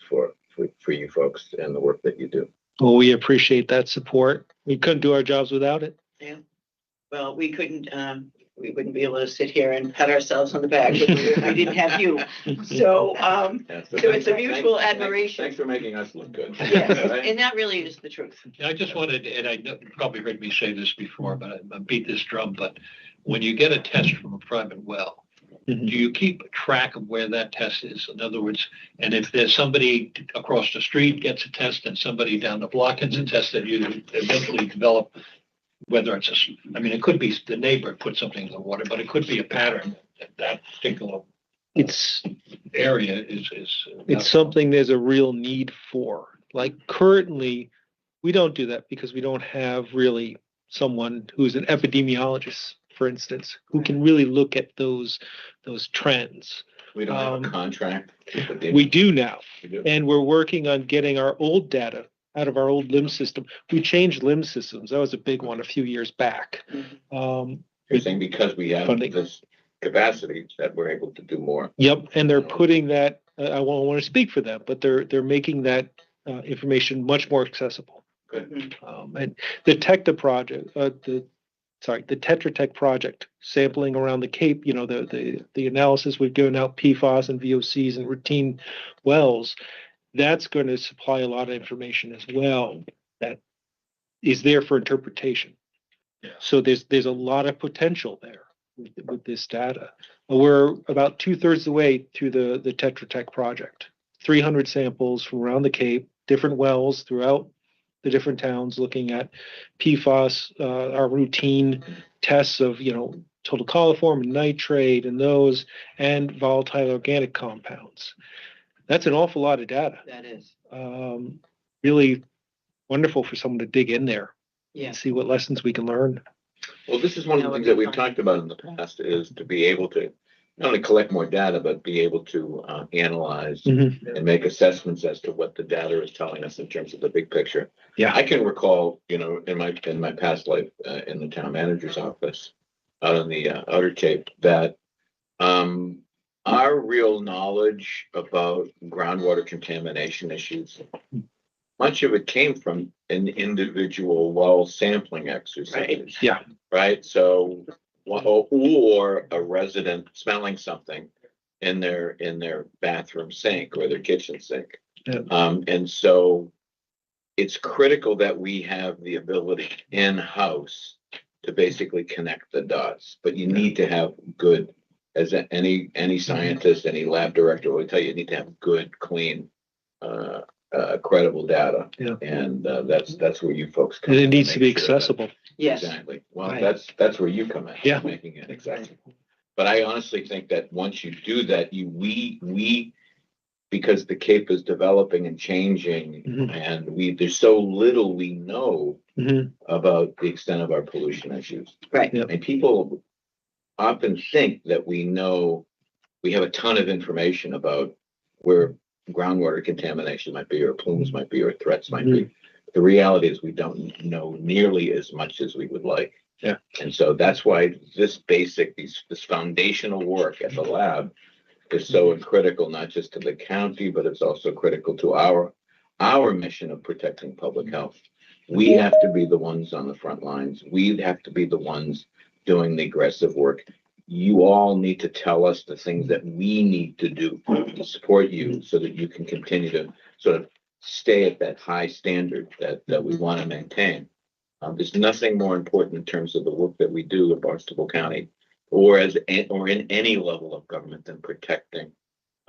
for you folks and the work that you do. Well, we appreciate that support. We couldn't do our jobs without it. Well, we wouldn't be able to sit here and pat ourselves on the back if we didn't have you. So, so it's a mutual admiration. Thanks for making us look good. Yes, Right? and that really is the truth. I just wanted, and I know you probably heard me say this before, but I beat this drum, but when you get a test from a private well, do you keep track of where that test is? In other words, and if there's somebody across the street gets a test and somebody down the block gets a test, that you eventually develop, whether it's it could be the neighbor put something in the water, but it could be a pattern that particular It's area is. It's something there's a real need for. Like currently, we don't do that because we don't have really someone who's an epidemiologist, for instance, who can really look at those trends. We don't have a contract. We do now, We do. and we're working on getting our old data out of our old LIMS system. We changed LIMS systems. That was a big one a few years back. You're saying because we have Funding. this capacity that we're able to do more. Yep, and they're putting that. I won't want to speak for them, but they're making that information much more accessible. Good. And the TECTA project, the Tetra Tech project, sampling around the Cape. The analysis we've given out PFAS and VOCs and routine wells. That's going to supply a lot of information as well that is there for interpretation. Yeah. So there's a lot of potential there with this data. We're about 2/3 the way through the Tetra Tech project. 300 samples from around the Cape, different wells throughout the different towns, looking at PFAS, our routine tests of total coliform and nitrate and those, and volatile organic compounds. That's an awful lot of data. That is. Really wonderful for someone to dig in there Yeah. and see what lessons we can learn. Well, this is one of the things that we've talked about in the past is to be able to not only collect more data, but be able to analyze Mhm. and make assessments as to what the data is telling us in terms of the big picture. Yeah. I can recall, in my past life in the town manager's office out on the Outer Cape, that our real knowledge about groundwater contamination issues, much of it came from an individual well sampling exercise. Yeah. Right. So, or a resident smelling something in their bathroom sink or their kitchen sink. Yeah. And so it's critical that we have the ability in-house to basically connect the dots, but you need to have good, as any scientist, any lab director will tell you, you need to have good, clean, credible data. Yeah. And that's where you folks come And it in needs to be make sure that- accessible. Yes, Exactly. Well, Right. that's where you come in. Yeah. Making it accessible. But I honestly think that once you do that, we because the Cape is developing and changing, Mhm. and there's so little we know Mhm. about the extent of our pollution issues. right. Yep. And people often think that we have a ton of information about where groundwater contamination might be, or plumes might be, or threats might be. The reality is we don't know nearly as much as we would like. Yeah. And so that's why this foundational work at the lab is so critical, not just to the county, but it's also critical to our mission of protecting public health. We have to be the ones on the front lines. We have to be the ones doing the aggressive work. You all need to tell us the things that we need to do to support you so that you can continue to sort of stay at that high standard that we want to maintain. There's nothing more important in terms of the work that we do in Barnstable County or in any level of government than protecting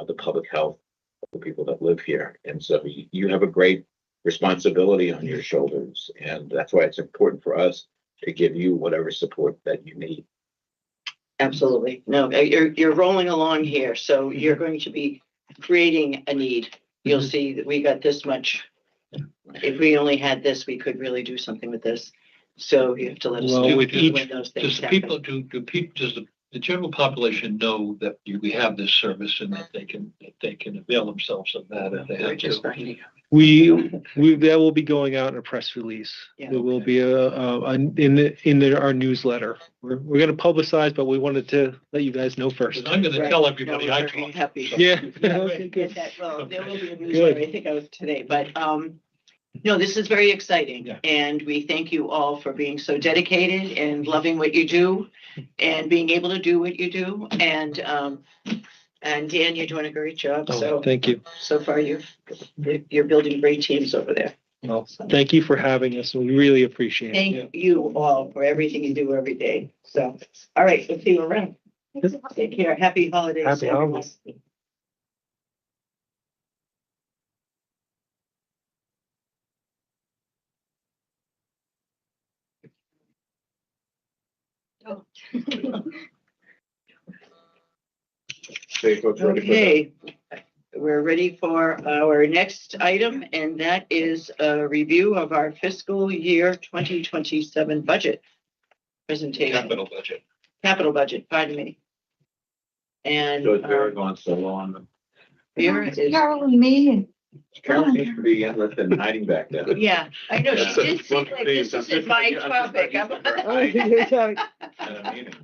the public health of the people that live here. And so you have a great responsibility on your shoulders. And that's why it's important for us to give you whatever support that you need. Absolutely. No, you're rolling along here, so you're going to be creating a need. You'll see that we got this much. If we only had this, we could really do something with this. So you have to let us Well, know with when each- those Does things the happen. people, does the general population know that we have this service and that they can avail themselves of that if they We're have just to? finding out. We that will be going out in a press release. Yeah, There will okay. be in our newsletter. We're going to publicize, but we wanted to let you guys know first. Because I'm going to Right. tell No, everybody we're I very talk. happy. Yeah. Yeah, Okay, get good. that. Well, there will be a newsletter, I think I was today, but, no, this is very exciting. Yeah. And we thank you all for being so dedicated and loving what you do and being able to do what you do. And Dan, you're doing a great job. Oh, So, thank you. so far you're building great teams over there. Well, thank you for having us. We really appreciate it. Thank you all for everything you do every day. So, all right, we'll see you around. Take care. Happy holidays. Happy everyone. holidays. Oh. Okay, folks, ready for the- Okay, we're ready for our next item, and that is a review of our fiscal year 2027 budget presentation, Capital budget. pardon me. And So it's very gone so long. Vera is, Carol and me and Carol seems to be endless and hiding back there. yeah, I know, Yeah. she did seem like this is my topic. At a meeting.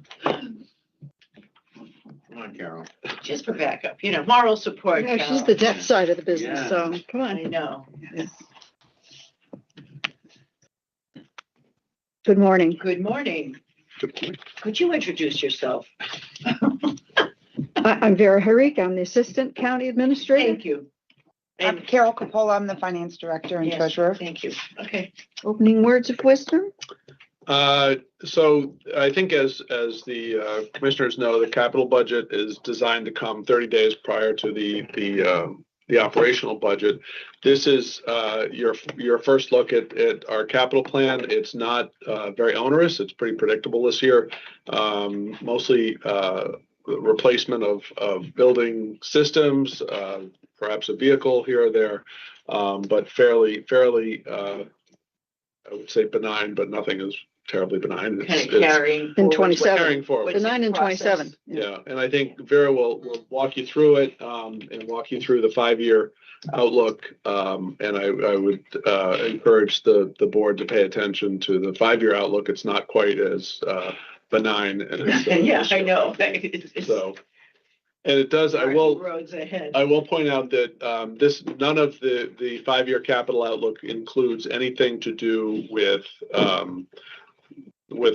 Come on, Carol. Just for backup, moral support. Yeah, she's Carol. the debt side of the business, Yeah. so come I on. know. Good morning. Good morning. Could you introduce yourself? I'm Vera Harik. I'm the Assistant County Administrator. Thank you. I'm And Carol Capola. I'm the finance director and Yes. treasurer. thank you. Okay. Opening words of wisdom? So I think as the commissioners know, the capital budget is designed to come 30 days prior to the operational budget. This is your first look at our capital plan. It's not very onerous. It's pretty predictable this year. Mostly replacement of building systems, perhaps a vehicle here or there, but fairly I would say benign, but nothing is terribly benign. Kind of It's carrying. In forward 27. carrying forward. What's The 9 and process? 27. Yeah, and I think Vera will walk you through it, and walk you through the 5-year outlook. And I would encourage the board to pay attention to the 5-year outlook. It's not quite as benign. As, Yeah, this I year. know. It's So, and it does, roads ahead. I will point out that none of the 5-year capital outlook includes anything to do with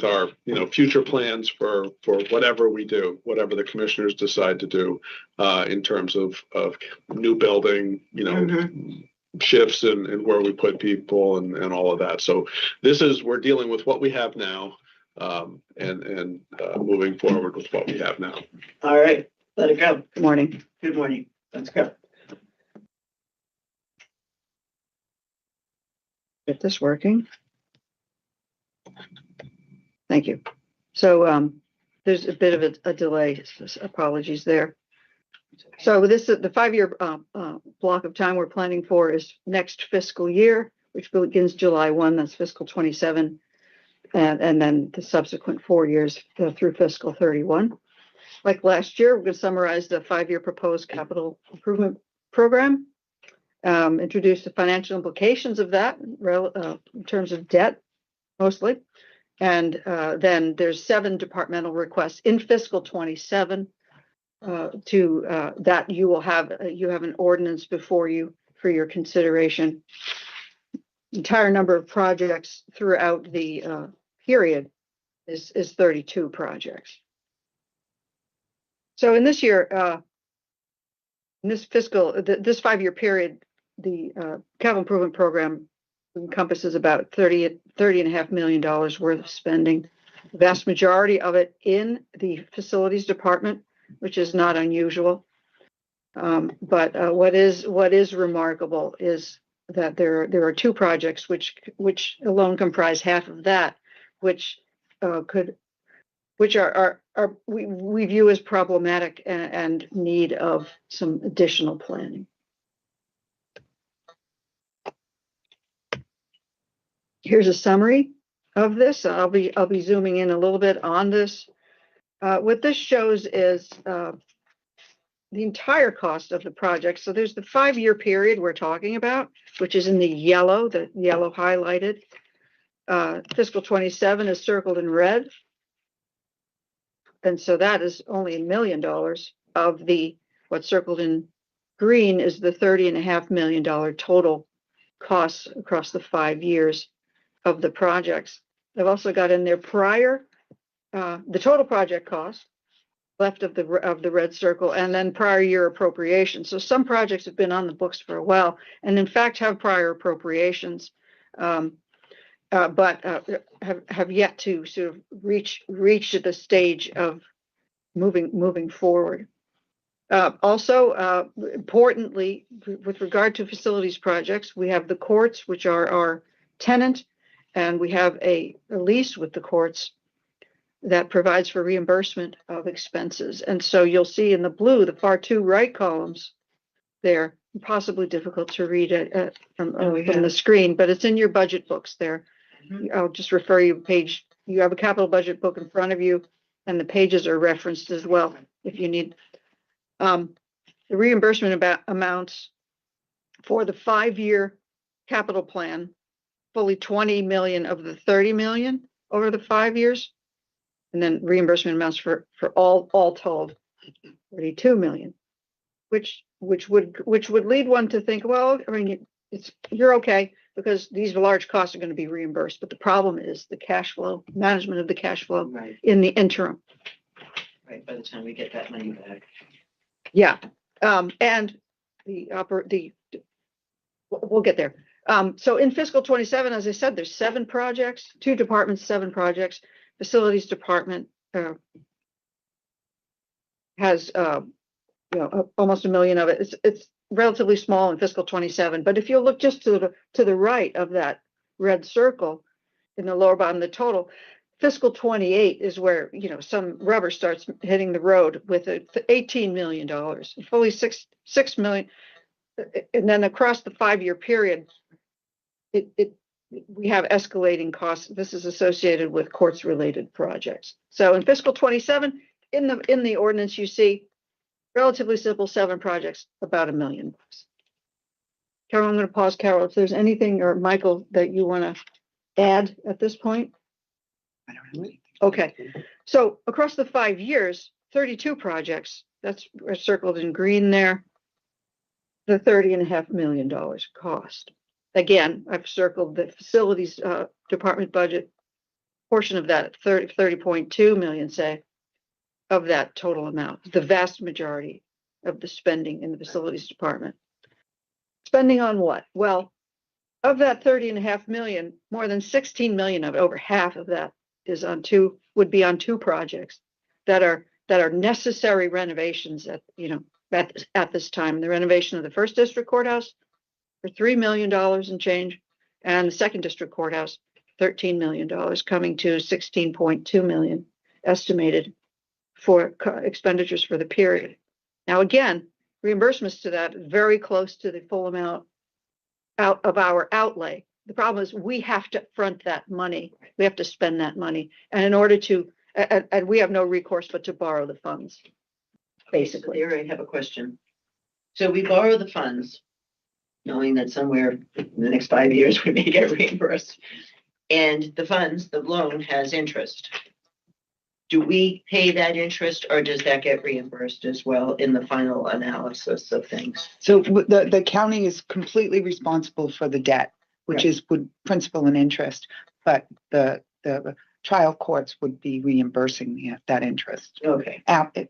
our, future plans for whatever we do, whatever the commissioners decide to do, in terms of new building, shifts and where we put people and all of that. So we're dealing with what we have now, and moving forward with what we have now. All right, let it go. Good morning. Good morning. Let's go. Get this working. Thank you. So there's a bit of a delay. Apologies there. So this is the 5-year block of time we're planning for is next fiscal year, which begins July 1. That's fiscal 27, and then the subsequent 4 years through fiscal 31. Like last year, we're going to summarize the 5-year proposed capital improvement program, introduce the financial implications of that in terms of debt, mostly. And then there's 7 departmental requests in fiscal 27 that you have an ordinance before you for your consideration. Entire number of projects throughout the period is 32 projects. So in this year, in this 5-year period, the capital improvement program encompasses about $30.5 million worth of spending. The vast majority of it in the facilities department, which is not unusual. But what is remarkable is that there are 2 projects which alone comprise half of that, which we view as problematic and need of some additional planning. Here's a summary of this. I'll be zooming in a little bit on this. What this shows is the entire cost of the project. So there's the 5-year period we're talking about, which is in the yellow highlighted. Fiscal 27 is circled in red. And so that is only $1 million of what's circled in green is the $30.5 million total costs across the 5 years of the projects. I've also got in there the total project cost left of the red circle, and then prior year appropriations. So some projects have been on the books for a while, and in fact have prior appropriations, but have yet to sort of reach the stage of moving forward. Also, importantly, with regard to facilities projects, we have the courts, which are our tenant, and we have a lease with the courts that provides for reimbursement of expenses. And so you'll see in the blue, the far 2 right columns there, possibly difficult to read it from the screen, but it's in your budget books there. I'll just refer you page. You have a capital budget book in front of you, and the pages are referenced as well if you need. The reimbursement amounts for the 5-year capital plan, fully 20 million of the 30 million over the 5 years. And then reimbursement amounts for all told 32 million, which would lead one to think, well, I mean, you're okay because these large costs are going to be reimbursed. But the problem is the cash flow, management of the cash flow in the interim. Right, by the time we get that money back. Yeah, and we'll get there. So in fiscal 27, as I said, there's 7 projects, 2 departments, 7 projects. Facilities department has almost $1 million of it. It's relatively small in fiscal 27, but if you look just to the right of that red circle in the lower bottom, the total fiscal 28 is where some rubber starts hitting the road with $18 million, fully $6 million, and then across the 5-year period, it we have escalating costs. This is associated with courts related projects. So in fiscal 27, in the ordinance, you see relatively simple 7 projects, about $1 million. Carol, I'm going to pause. Carol, if there's anything, or Michael, that you want to add at this point? I don't know. Okay, so across the 5 years, 32 projects, that's circled in green there. The $30.5 million cost. Again, I've circled the facilities department budget portion of that, 30.2 million, say, of that total amount, the vast majority of the spending in the facilities department. Spending on what? Well, of that 30.5 million, more than 16 million of it, over half of that, is on would be on 2 projects that are necessary renovations at this time. The renovation of the first district courthouse for $3 million and change, and the second district courthouse, $13 million, coming to 16.2 million estimated for expenditures for the period. Now, again, reimbursements to that very close to the full amount out of our outlay. The problem is we have to front that money. We have to spend that money. And in order to, and we have no recourse but to borrow the funds, basically. Here I have a question. So we borrow the funds, knowing that somewhere in the next 5 years we may get reimbursed. And the funds, the loan has interest. Do we pay that interest, or does that get reimbursed as well in the final analysis of things? So the county is completely responsible for the debt, which is principal and interest, but the trial courts would be reimbursing that interest. Okay.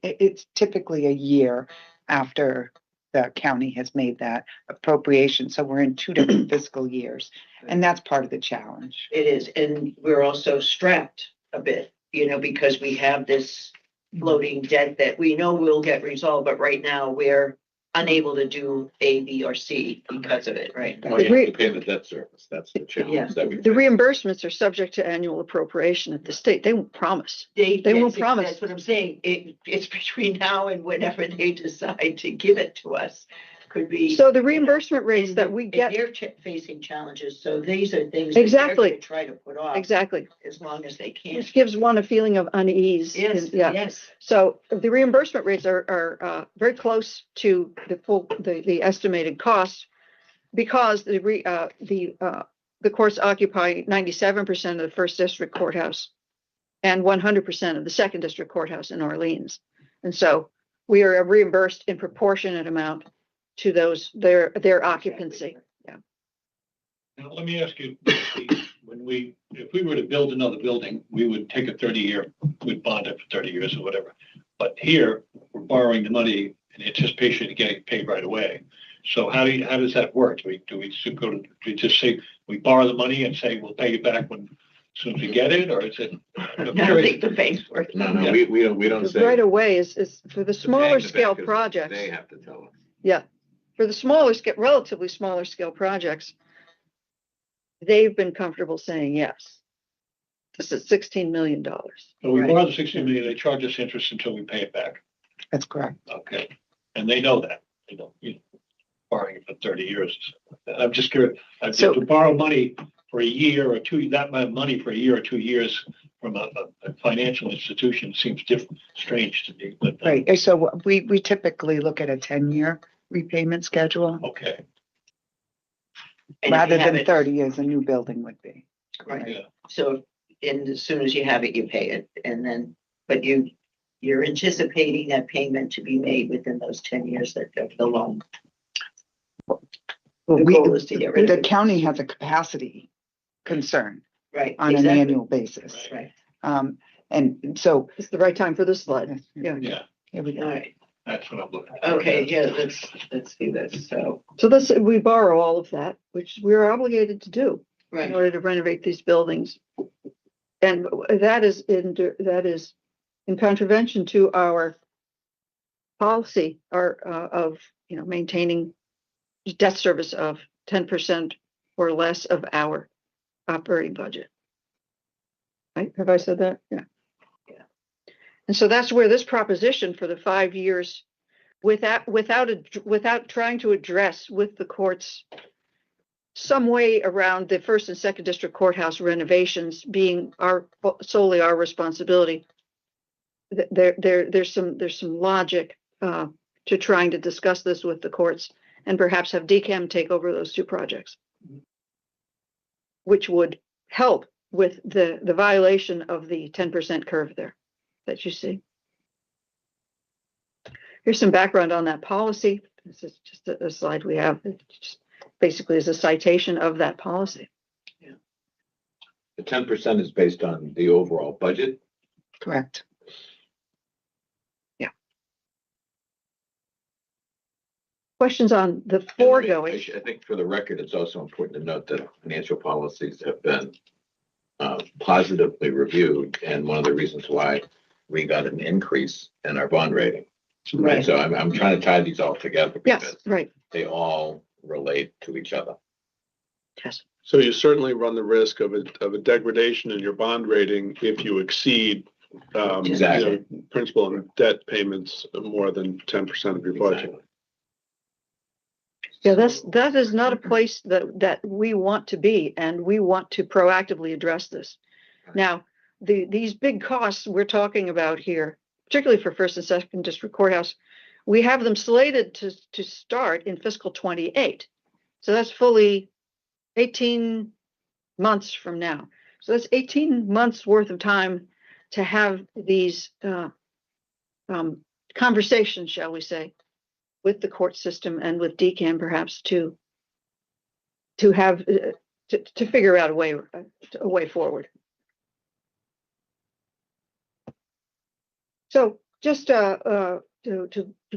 It's typically a year after the county has made that appropriation. So we're in 2 different fiscal years, and that's part of the challenge. It is, and we're also strapped a bit, because we have this floating debt that we know will get resolved, but right now we're unable to do A, B, or C because of it, right? Well, you have to pay the debt service. That's the challenge. Yeah. That we The face. reimbursements are subject to annual appropriation at the state. They won't promise. They won't promise. That's what I'm saying. It's between now and whenever they decide to give it to us. Could be. So the reimbursement rates that we and get, they're facing challenges, so these are things. that Exactly. they're gonna try to put off. exactly, As long as they can. which gives one a feeling of unease. Yes, Yeah. yes. So the reimbursement rates are very close to the estimated cost, because the courts occupy 97% of the first district courthouse and 100% of the second district courthouse in Orleans. And so we are reimbursed in proportionate amount to their occupancy. Yeah. Now, let me ask you, if we were to build another building, we would take a 30-year, we'd bond it for 30 years or whatever. But here, we're borrowing the money in anticipation of getting paid right away. So how does that work? Do we just say, we borrow the money and say, we'll pay you back as soon as we get it, or is it? I don't think the bank's working. No, Yeah. we don't The say. right of way is for the smaller the scale bank is- projects. They have to tell us. Yeah, for the relatively smaller scale projects, they've been comfortable saying yes. This is $16 million. So we borrow the 60 million, they charge us interest until we pay it back. That's correct. Okay. And they know that, borrowing it for 30 years. I'm just curious, to borrow money for a year or two, that amount of money for a year or 2 years from a financial institution seems strange to me, but. Right. So we typically look at a 10-year repayment schedule Okay, And if rather you have than it- 30 as a new building would be. Right. yeah. So, and as soon as you have it, you pay it, and then, but you're anticipating that payment to be made within those 10 years that of the loan. Well, The goal is to get rid of the it. county has a capacity concern Right. on an exactly. annual basis. Right. And so It's the right time for this slide. Yeah. Yeah, here we All go. right. that's what I'm looking for. Okay. Yeah. Let's do this. So. So we borrow all of that, which we're obligated to do in Right. order to renovate these buildings. And that is in contravention to our policy of maintaining debt service of 10% or less of our operating budget. Right? Have I said that? Yeah. Yeah. And so that's where this proposition for the 5 years, without trying to address with the courts some way around the first and second district courthouse renovations being solely our responsibility. There's some logic to trying to discuss this with the courts and perhaps have DCAM take over those two projects, which would help with the violation of the 10% curve there that you see. Here's some background on that policy. This is just a slide we have. It just basically is a citation of that policy. The 10% is based on the overall budget. Correct. Questions on the And foregoing? I think for the record, it's also important to note that financial policies have been positively reviewed, and one of the reasons why we got an increase in our bond rating. Right. So I'm trying to tie these all together Yes, because right. they all relate to each other. Yes. So you certainly run the risk of a degradation in your bond rating if you exceed Exactly. Principal and debt payments of more than 10% of your budget. Exactly. Yeah, that is not a place that we want to be, and we want to proactively address this. Now, these big costs we're talking about here, particularly for first and second district courthouse, we have them slated to start in fiscal 28. So that's fully 18 months from now. So that's 18 months worth of time to have these conversations, shall we say, with the court system and with DCAM perhaps to have to figure out a way forward. So just to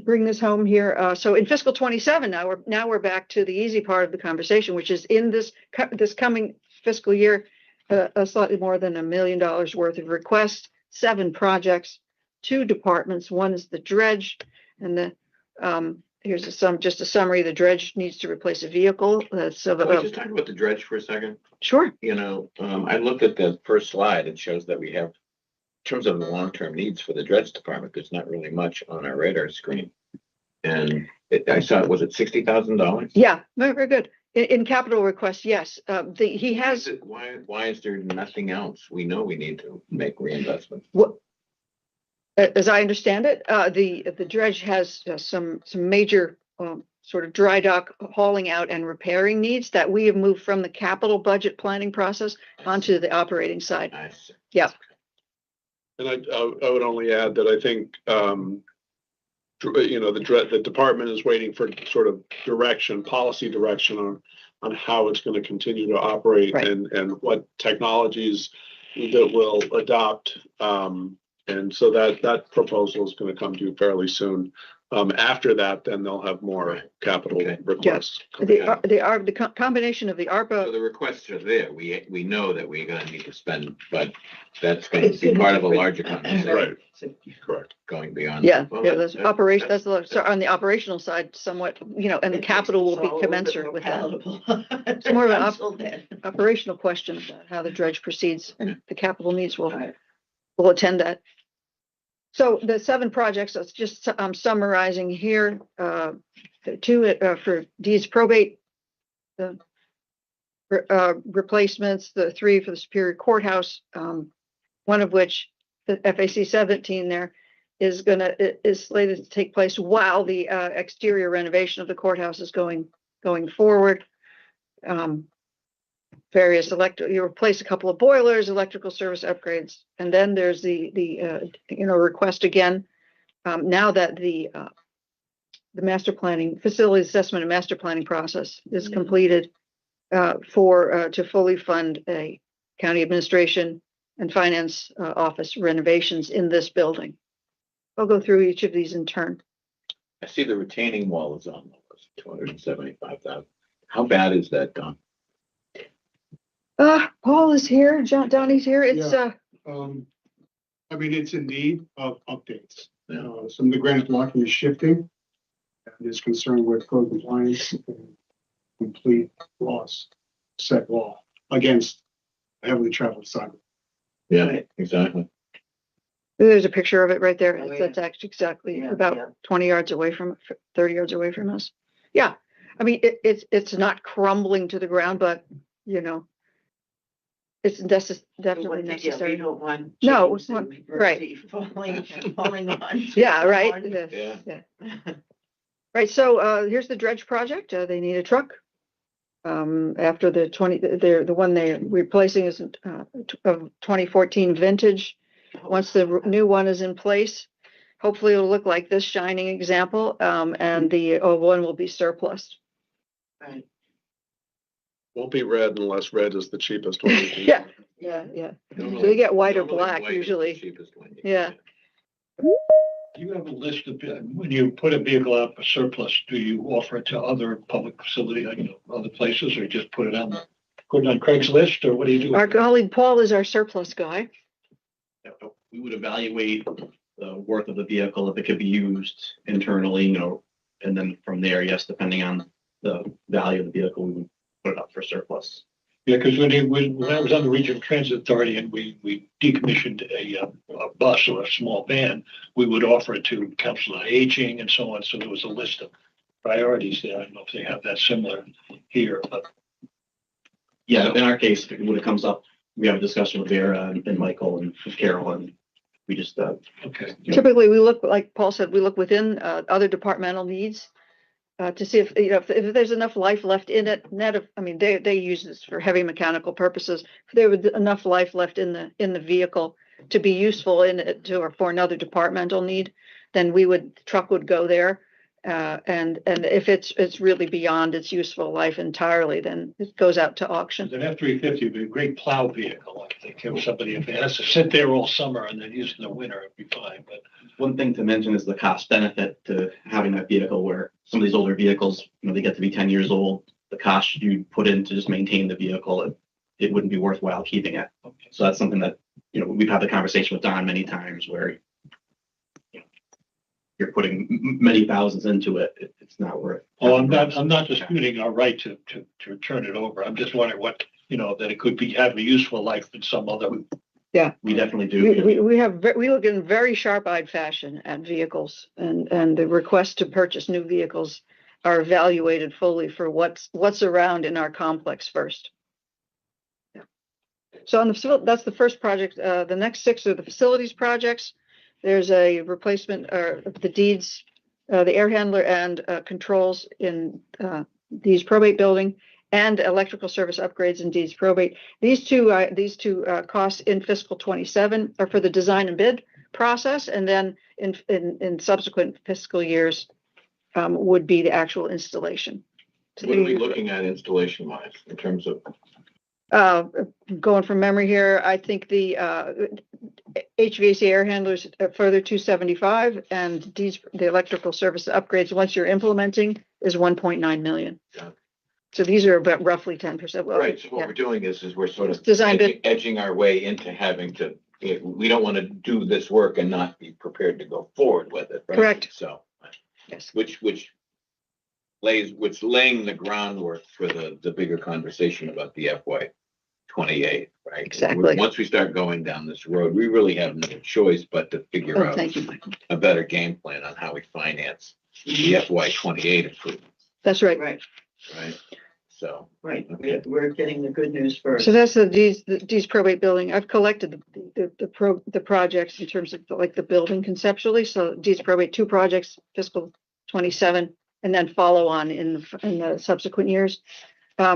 bring this home here, so in fiscal 27 now we're back to the easy part of the conversation, which is in this coming fiscal year, a slightly more than $1 million worth of requests, 7 projects, 2 departments. One is the dredge, and the here's just a summary. The dredge needs to replace a vehicle. So Can we just talk about the dredge for a second? Sure. I looked at the first slide. It shows that we have, in terms of the long-term needs for the dredge department, there's not really much on our radar screen. And I saw, was it $60,000? Yeah, very, very good. In capital requests, yes. He has. Why is there nothing else? We know we need to make reinvestments. What? As I understand it, the dredge has some major sort of dry dock hauling out and repairing needs that we have moved from the capital budget planning process onto the operating side. I see. Yeah. And I would only add that I think, the department is waiting for sort of policy direction on how it's going to continue to operate, right, and what technologies that will adopt. And so that proposal is going to come to you fairly soon. After that, then they'll have more capital requests. The combination of the ARPA. So the requests are there. We know that we're going to need to spend, but that's going to be part of a larger conversation. Right. Correct. Going beyond. Yeah, Well, that's operation. So on the operational side, somewhat, and the capital will be commensurate with that. It's more of an operational question about how the dredge proceeds, and the capital needs will attend that. So the 7 projects, that's just summarizing here, 2 for deeds probate, the replacements, the 3 for the Superior Courthouse, one of which, the FAC 17 there, is slated to take place while the exterior renovation of the courthouse is going forward. Various you replace a couple of boilers, electrical service upgrades, and then there's the request again. Now that the master planning, facility assessment and master planning process is completed, to fully fund a county administration and finance office renovations in this building. I'll go through each of these in turn. I see the retaining wall is on the list, $275,000. How bad is that, Don? Paul is here. Donnie's here. It's it's in need of updates. Some of the granite blocking is shifting, and is concerned with code compliance and complete loss, set law against a heavily traveled sidewalk. Yeah, exactly. There's a picture of it right there. Oh, yeah. That's actually exactly about 20 yards away from, 30 yards away from us. Yeah. I mean, it's not crumbling to the ground, but, you know, it's definitely Yeah, we necessary. don't want. No, chickens it's to not- right. be falling on. Yeah, right. on. Yeah. Right, so here's the dredge project. They need a truck. After the one they're replacing is of 2014 vintage. Once the new one is in place, hopefully it'll look like this shining example, and the old one will be surplus. Right. Won't be red unless red is the cheapest one. Yeah. Yeah. So they get white or Normally black white is the usually. cheapest one. Yeah. Do you have a list of, when you put a vehicle out for surplus, do you offer it to other public facility, other places, or just put it on Craigslist, or what do you do? Our colleague Paul is our surplus guy. We would evaluate the worth of the vehicle, if it could be used internally, and then from there, yes, depending on the value of the vehicle, we would put it up for surplus. Yeah, because when I was on the Regional Transit Authority and we decommissioned a bus or a small van, we would offer it to Council on Aging and so on. So there was a list of priorities there. I don't know if they have that similar here, but. Yeah, in our case, when it comes up, we have a discussion with Vera and Michael and Carol, and we just, okay. Typically, we look, like Paul said, we look within other departmental needs to see if, if there's enough life left in it. They use this for heavy mechanical purposes. If there was enough life left in the vehicle to be useful in it or for another departmental need, then the truck would go there. And if it's really beyond its useful life entirely, then it goes out to auction. An F-350 would be a great plow vehicle. I think if somebody, if it has to sit there all summer and then use it in the winter, it'd be fine. But one thing to mention is the cost benefit to having that vehicle, where some of these older vehicles, they get to be 10 years old, the cost you put in to just maintain the vehicle, it wouldn't be worthwhile keeping it. So that's something that, we've had the conversation with Don many times where you're putting many thousands into it. It's not worth. Oh, I'm not disputing our right to turn it over. I'm just wondering what, that it could have a useful life in some other. Yeah, we definitely do. We look in very sharp-eyed fashion at vehicles, and the requests to purchase new vehicles are evaluated fully for what's around in our complex first. Yeah. So that's the first project. The next 6 are the facilities projects. There's a replacement of the deeds, the air handler and controls in Deeds Probate Building, and electrical service upgrades in Deeds Probate. These two costs in fiscal 27 are for the design and bid process, and then in subsequent fiscal years would be the actual installation. So what are we looking at installation wise in terms of? Going from memory here, I think the HVAC air handlers further 275, and the electrical service upgrades once you're implementing is 1.9 million. Yeah. So these are about roughly 10%. Well, right. So what we're doing is we're sort of edging our way into having to. We don't want to do this work and not be prepared to go forward with it. Right? Correct. So, yes. Which laying the groundwork for the bigger conversation about the FY28, right? Exactly. Once we start going down this road, we really have no choice but to figure out Thank you, Michael. a better game plan on how we finance the FY28 improvements. That's right. Right. So. Right. Okay. We're getting the good news first. So that's the Deeds Probate Building. I've collected the projects in terms of like the building conceptually. So Deeds Probate, 2 projects, fiscal 27, and then follow on in the subsequent years.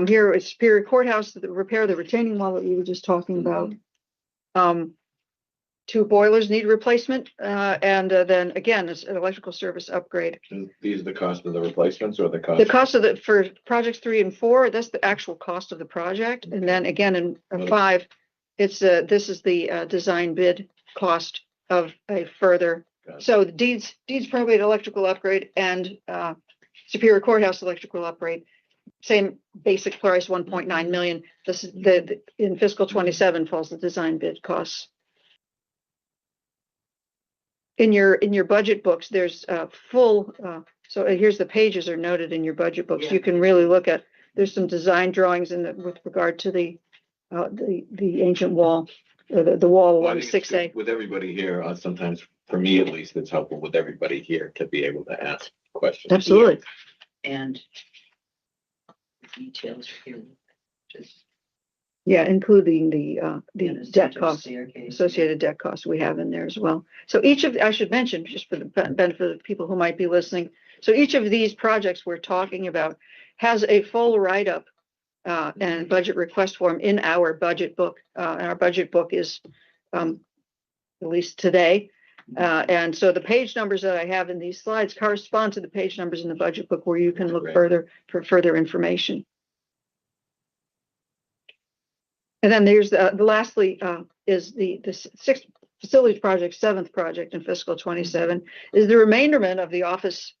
Here is Superior Courthouse, the repair of the retaining wall that we were just talking about. 2 boilers need replacement, and then again, it's an electrical service upgrade. And these are the cost of the replacements or the cost? The cost of for projects 3 and 4, that's the actual cost of the project. And then again, in 5, this is the design bid cost of a further. So the deeds probate electrical upgrade and Superior Courthouse electrical upgrade, same basic price, 1.9 million. This is in fiscal 27 falls the design bid costs. In your budget books, there's full. So here's the pages are noted in your budget books. Yeah. You can really look at. There's some design drawings with regard to the ancient wall, or the wall Well, I along think it's 6A. good with everybody here, sometimes for me at least, it's helpful with everybody here to be able to ask questions. Absolutely. And details here. Just Yeah, including the in a debt center costs, staircase. associated debt costs we have in there as well. So each of, I should mention, just for the benefit of people who might be listening. So each of these projects we're talking about has a full write-up and budget request form in our budget book. And our budget book is at least today. And so the page numbers that I have in these slides correspond to the page numbers in the budget book where you can look further for further information. And then there's the lastly is the sixth facilities project, seventh project in fiscal 27 is the remainderment of the office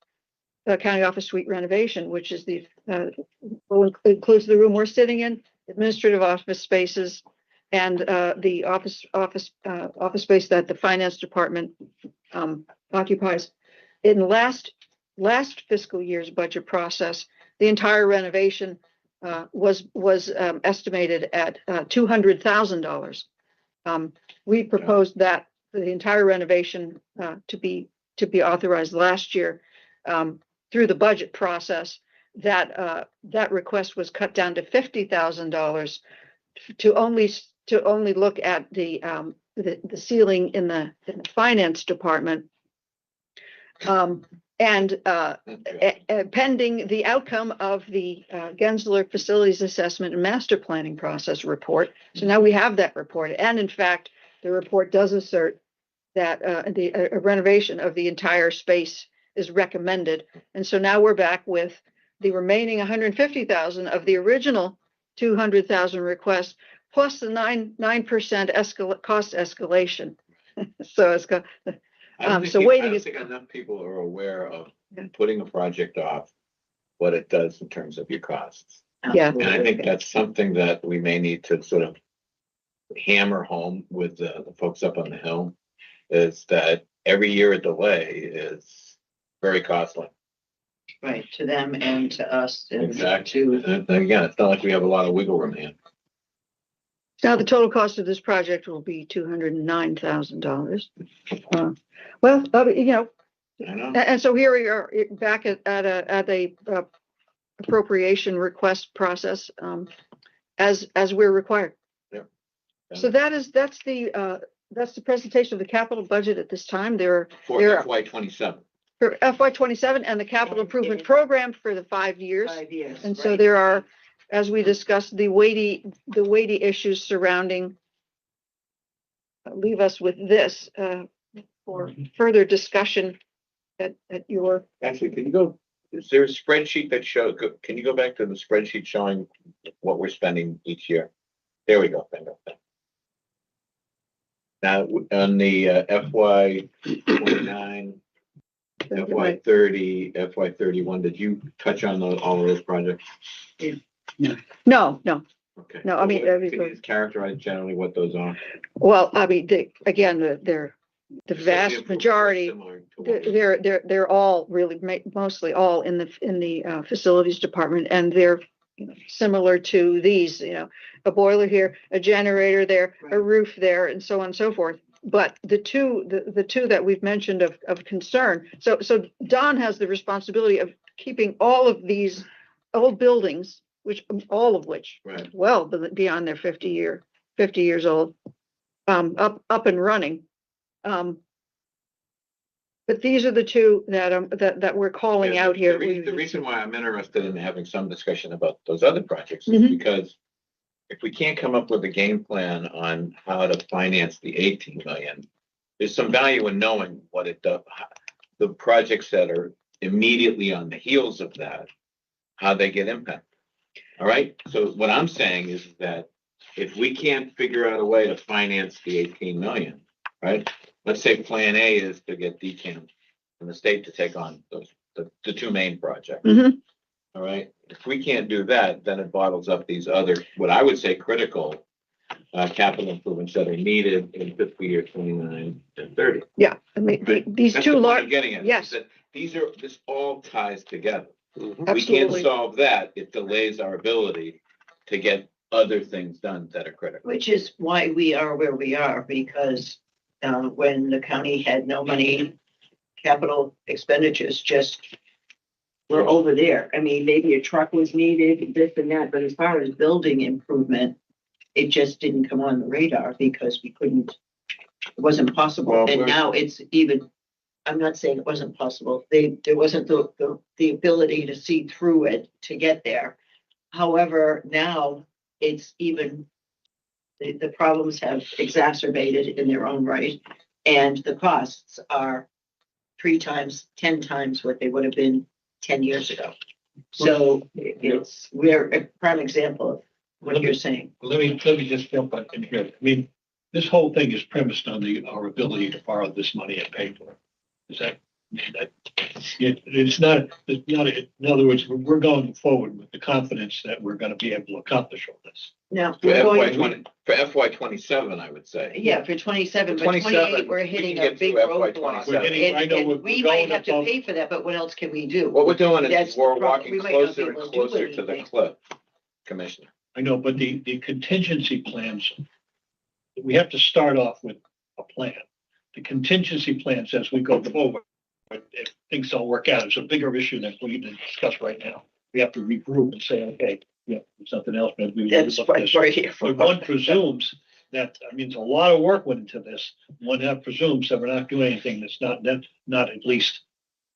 county office suite renovation, which is the includes the room we're sitting in, administrative office spaces, and the office space that the finance department occupies. In last fiscal year's budget process, the entire renovation was estimated at $200,000. We proposed that the entire renovation to be authorized last year through the budget process. That request was cut down to $50,000 to only look at the ceiling in the finance department. And pending the outcome of the Gensler Facilities Assessment and Master Planning Process report. So now we have that report. And in fact, the report does assert that the renovation of the entire space is recommended. And so now we're back with the remaining $150,000 of the original $200,000 request, plus the 9% cost escalation. So it's got. I don't think enough people are aware of putting a project off, what it does in terms of your costs. Yeah. And I think that's something that we may need to sort of hammer home with the folks up on the Hill, is that every year a delay is very costly. Right, to them and to us. And exactly. And again, it's not like we have a lot of wiggle room here. Now, the total cost of this project will be $209,000. Well, you know, and so here we are back at a appropriation request process as we're required. Yeah. So that's the presentation of the capital budget at this time. For FY27. For FY27 and the capital improvement program for the 5 years. 5 years. And so there are, as we discussed, the weighty issues surrounding. Leave us with this for further discussion at your. Actually, can you go? Is there a spreadsheet that shows? Can you go back to the spreadsheet showing what we're spending each year? There we go. Now on the FY29. FY30, FY31, did you touch on all of those projects? No. Okay. No, I mean, can you just characterize generally what those are? Well, I mean, they're the vast majority. They're all really mostly all in the facilities department, and they're similar to these. A boiler here, a generator there, a roof there, and so on and so forth. But the two that we've mentioned of concern. So Don has the responsibility of keeping all of these old buildings, all of which well beyond their 50 years old, up and running. But these are the two that we're calling out here. The reason why I'm interested in having some discussion about those other projects is because if we can't come up with a game plan on how to finance the 18 million, there's some value in knowing what it does, the projects that are immediately on the heels of that, how they get impacted. All right. So what I'm saying is that if we can't figure out a way to finance the 18 million, right? Let's say plan A is to get DCAM from the state to take on the two main projects. All right. If we can't do that, then it bottles up these other, what I would say, critical capital improvements that are needed in fiscal year 29 and 30. Yeah, I mean, these That's two the point large. I'm getting at. Yes. That this all ties together. We can't Absolutely. solve that. It delays our ability to get other things done that are critical. Which is why we are where we are, because when the county had no money, capital expenditures just we're over there. I mean, maybe a truck was needed, this and that, but as far as building improvement, it just didn't come on the radar because we couldn't, it wasn't possible. Well, And we're- now it's even, I'm not saying it wasn't possible. There wasn't the ability to see through it to get there. However, now it's even, the problems have exacerbated in their own right. And the costs are 3 times, 10 times what they would have been 10 years ago. So we're a prime example of what you're saying. Let me just jump back in here. I mean, this whole thing is premised on our ability to borrow this money and pay for it. Is that, it's not, in other words, we're going forward with the confidence that we're going to be able to accomplish all this. Now, For we're FY going, twenty, for FY 27, I would say. yeah, for 27, but 27, 28, we're we hitting can a get big through FY roadblock. We're hitting, I know, And we we're might going have to above. pay for that, but what else can we do? What we're doing That's is the we're problem. We walking might not be closer and able to do closer to the anything. cliff, Commissioner. I know, but the contingency plans, we have to start off with a plan. The contingency plans as we go forward, if things don't work out, it's a bigger issue than we need to discuss right now. We have to regroup and say, okay, yeah, there's something else, but we. That's look at this. right here. But one presumes that, I mean, a lot of work went into this. One that presumes that we're not doing anything that's not at least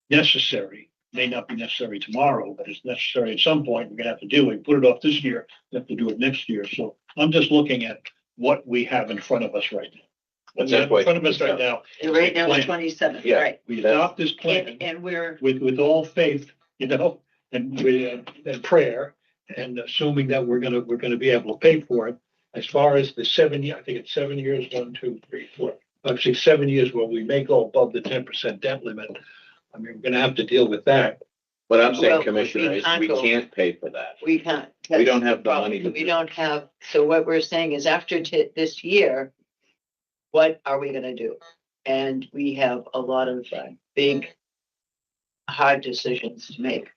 necessary. May not be necessary tomorrow, but it's necessary at some point. We're gonna have to do it. Put it off this year, we have to do it next year. So I'm just looking at what we have in front of us right now. What we have in front of us right now. And right now it's Plan. 27, Yeah. right? We adopt this plan And we're, with all faith, and prayer, and assuming that we're gonna be able to pay for it. As far as the 7 year, I think it's 7 years, 1, 2, 3, 4, 5, 6, 7 years where we may go above the 10% debt limit. I mean, we're gonna have to deal with that. What I'm Well, saying, Commissioner, is we go. can't pay for that. we can't. We don't That's have the problem. money to We do don't have, so what we're saying is after this year, what are we gonna do? And we have a lot of big, hard decisions to make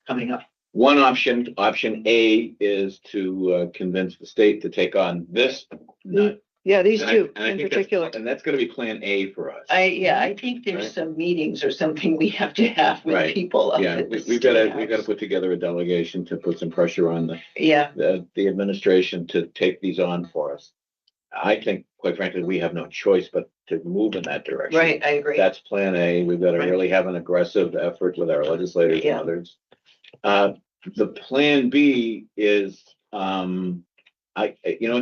coming up. One option, option A, is to convince the state to take on this. nut. Yeah, these And I- two and I in think that's- particular. And that's gonna be plan A for us. I think there's Right. some meetings or something we have to have with Right. people. up Yeah, at the we've gotta State House. put together a delegation to put some pressure on Yeah, the administration to take these on for us. I think, quite frankly, we have no choice but to move in that direction. right, I agree. That's plan A. We've got to Right. really have an aggressive effort with our legislators and Yeah. others. The plan B is, at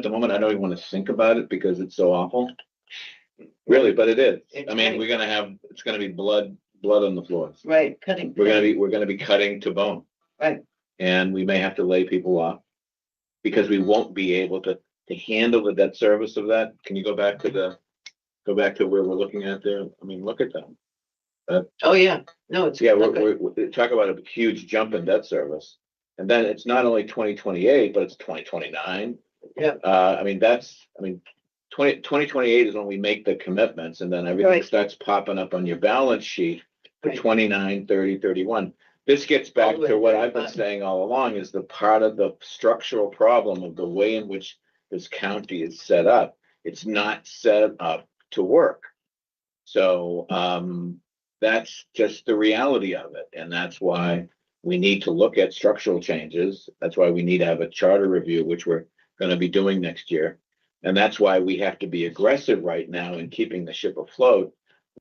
the moment, I don't even want to think about it because it's so awful. Really, but it is. It's I mean, right. it's gonna be blood on the floors. Right, cutting. We're gonna be cutting to bone. Right. And we may have to lay people off because we won't be able to handle the debt service of that. Can you go back to where we're looking at there? I mean, look at them. Oh, yeah, no, it's. Yeah, not good. we're talk about a huge jump in debt service. And then it's not only 2028, but it's 2029. Yeah. I mean, 2028 is when we make the commitments and then everything Right. starts popping up on your balance sheet for Right. 29, 30, 31. This gets back All the to way what to I've been 35. saying all along is the part of the structural problem of the way in which this county is set up. It's not set up to work. So, that's just the reality of it. And that's why we need to look at structural changes. That's why we need to have a charter review, which we're going to be doing next year. And that's why we have to be aggressive right now in keeping the ship afloat.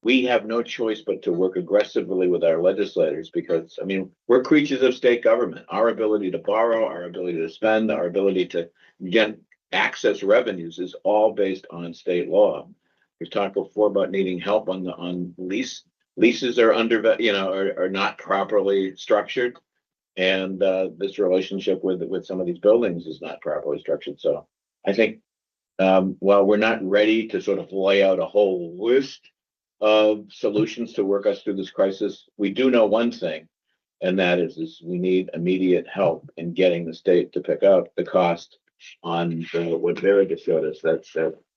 We have no choice but to work aggressively with our legislators because, I mean, we're creatures of state government. Our ability to borrow, our ability to spend, our ability to get access revenues is all based on state law. We've talked before about needing help on lease. Leases are are not properly structured. And this relationship with some of these buildings is not properly structured. So I think while we're not ready to sort of lay out a whole list of solutions to work us through this crisis, we do know one thing, and that is we need immediate help in getting the state to pick up the cost on what Vera just showed us. That's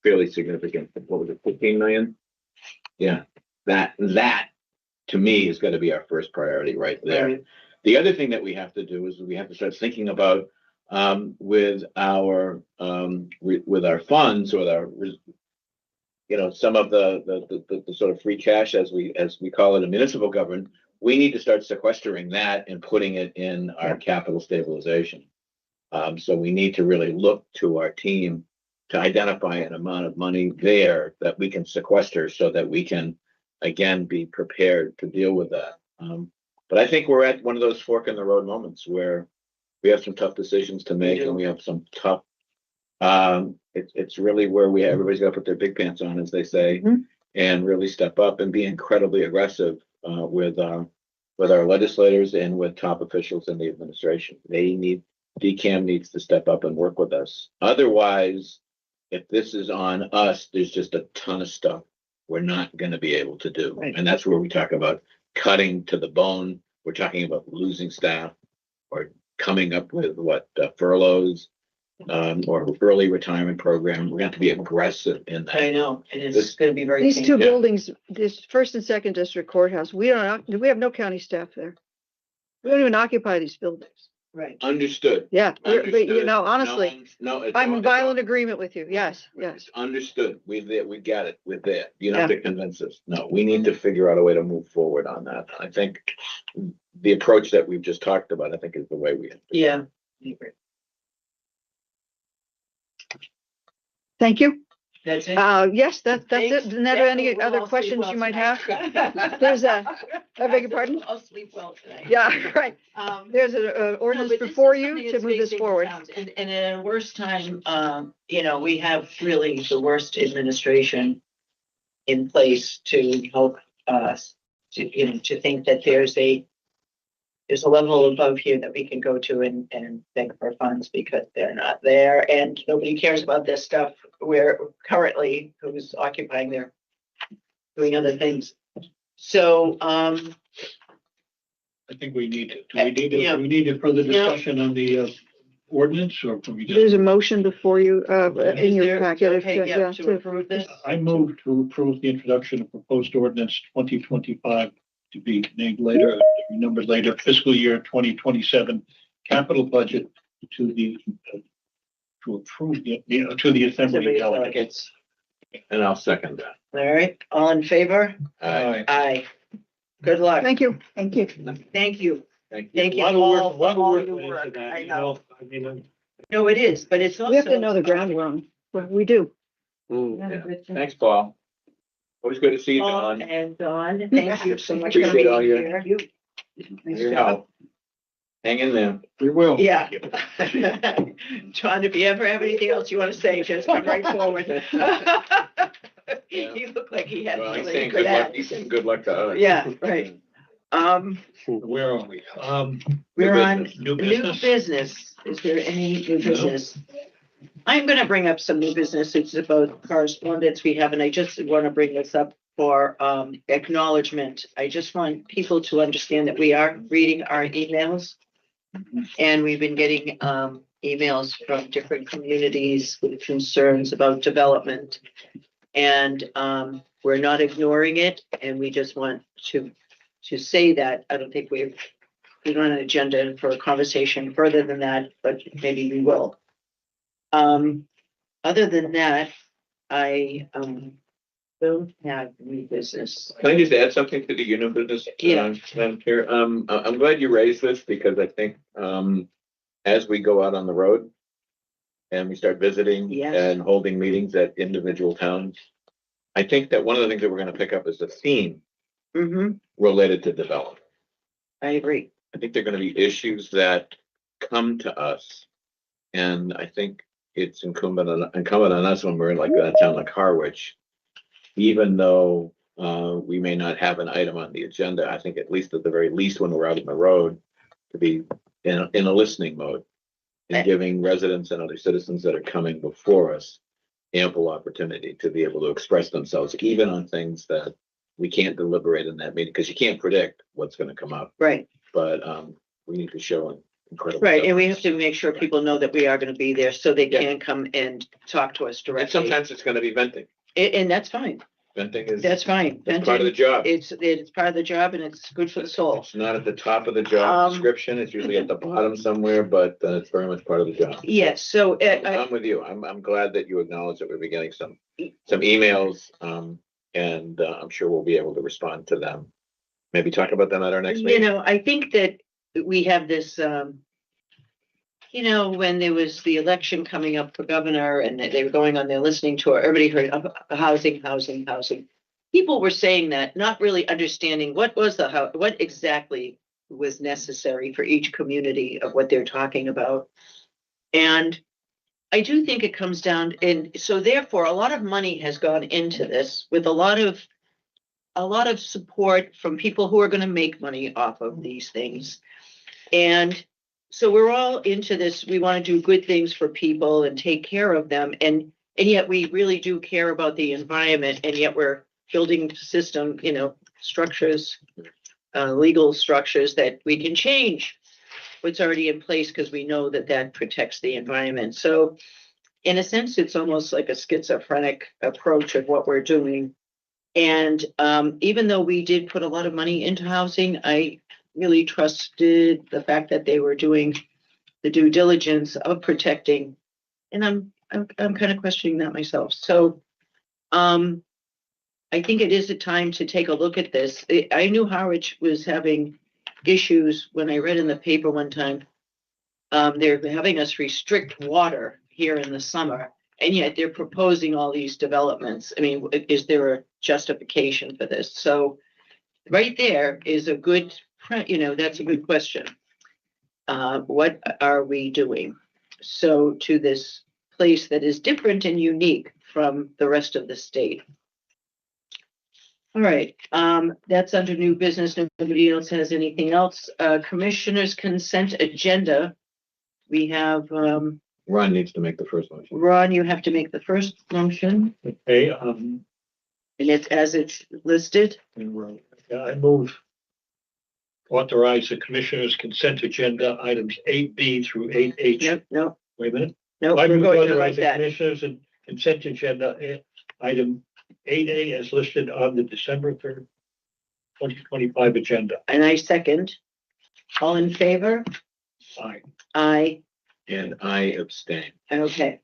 fairly significant. What was it, 15 million? Yeah, that to me is going to be our first priority right there. Right. The other thing that we have to do is we have to start thinking about with our funds, with our some of the sort of free cash as we call it in municipal government. we need to start sequestering that and putting it in our capital stabilization. So we need to really look to our team to identify an amount of money there that we can sequester so that we can, again, be prepared to deal with that. But I think we're at one of those fork in the road moments where we have some tough decisions to make and we have some tough, it's really where everybody's got to put their big pants on, as they say, and really step up and be incredibly aggressive with our legislators and with top officials in the administration. DCAM needs to step up and work with us. Otherwise, if this is on us, there's just a ton of stuff we're not going to be able to do. Right. And that's where we talk about cutting to the bone. We're talking about losing staff or coming up with furloughs or early retirement program. We're going to have to be aggressive in that. I know, and it's going to be very These two painful. buildings, this first and second district courthouse, we have no county staff there. We don't even occupy these buildings. Right. Understood. Yeah, Understood. honestly, No, it's I'm all- in violent agreement with you. Yes, yes. It's understood. We got it. We're there. You don't have to convince us. No, we need to figure out a way to move forward on that. I think the approach that we've just talked about, I think, is the way we. Yeah. Thank you. That's it. Yes, that's Thanks. it. Isn't there That any way we'll other all sleep questions well you might have? tonight. There's I beg your pardon? I'll sleep well tonight. Yeah, right. There's an ordinance but this before is you something to that's move this facing forward. towns. And in a worse time, we have really the worst administration in place to help us to think that there's a level above here that we can go to and beg for funds because they're not there and nobody cares about this stuff. We're currently who's occupying there, doing other things. So, I think we need a further discussion on the ordinance, or can we just? There's a motion before you in your packet. Okay, yeah, to approve this. I move to approve the introduction of proposed ordinance 2025 to be named later, renumbered later, fiscal year 2027 capital budget to approve to the assembly delegates. And I'll second that. All right, all in favor? Aye. Aye. Good luck. Thank you. Thank you. Thank you. Thank you. Thank you A lot of work, all a lot for all of your work work. into that, I you know. know, I mean, No, it is, but it's also. We have to know the ground we're on. Well, we do. Yeah. Thanks, Paul. Always good to see you, Paul Don. and Dawn, thank you so much for Appreciate being all your- here. Your help. Hang in there. we will. Yeah. John, if you ever have anything else you want to say, just come right forward. You look like he had Well, he's something saying for good luck. that. He's saying good luck to us. Yeah, right. Where are we? We're on New new business. business. Is there any new business? I'm gonna bring up some new business. It's about correspondence we have, and I just want to bring this up for acknowledgement. I just want people to understand that we are reading our emails. And we've been getting emails from different communities with concerns about development. And we're not ignoring it, and we just want to say that. I don't think we're on an agenda for a conversation further than that, but maybe we will. Other than that, I don't have new business. Can I just add something to the new business? Yeah. Madam Chair? I'm glad you raised this because I think, as we go out on the road and we start visiting Yes. and holding meetings at individual towns, I think that one of the things that we're going to pick up is a theme related to development. I agree. I think there are going to be issues that come to us. And I think it's incumbent on us when we're like a town like Harwich, even though we may not have an item on the agenda, I think at the very least when we're out on the road, to be in a listening mode and giving residents and other citizens that are coming before us ample opportunity to be able to express themselves, even on things that we can't deliberate in that meeting, because you can't predict what's going to come up. Right. But we need to show an incredible. Right, and we have to make sure people know that we are going to be there so they can come and talk to us And directly. sometimes it's going to be venting. And that's fine. Venting is. That's fine. It's part of the job. It's part of the job and it's good for the soul. It's not at the top of the job description. It's usually at the bottom somewhere, but it's very much part of the job. Yes, so I'm with you. I'm glad that you acknowledge that we'll be getting some emails, and I'm sure we'll be able to respond to them. maybe talk about them at our next You meeting. know, I think that we have this, you know, when there was the election coming up for governor and they were going on their listening tour, everybody heard housing, housing, housing. People were saying that, not really understanding what was what exactly was necessary for each community of what they're talking about. And I do think it comes down, and so therefore, a lot of money has gone into this with a lot of support from people who are going to make money off of these things. And so we're all into this. We want to do good things for people and take care of them. And yet we really do care about the environment. And yet we're building system, you know, structures, legal structures that we can change what's already in place because we know that that protects the environment. So in a sense, it's almost like a schizophrenic approach of what we're doing. And even though we did put a lot of money into housing, I really trusted the fact that they were doing the due diligence of protecting. And I'm kind of questioning that myself. So I think it is a time to take a look at this. I knew Harwich was having issues when I read in the paper one time. They're having us restrict water here in the summer, and yet they're proposing all these developments. I mean, is there a justification for this? So right there is a good, you know, that's a good question. What are we doing? So to this place that is different and unique from the rest of the state. All right, that's under new business. Nobody else has anything else. Commissioner's consent agenda. We have, Ron needs to make the first motion. Ron, you have to make the first motion, Okay, and it's as it's listed. yeah, I move authorize the commissioner's consent agenda items 8B through 8H. Nope, nope, Wait a minute. nope, I we're move going authorize like the that. commissioner's consent agenda item 8A as listed on the December 3rd, 2025 agenda. And I second. All in favor? Aye. Aye. And I abstain. Okay.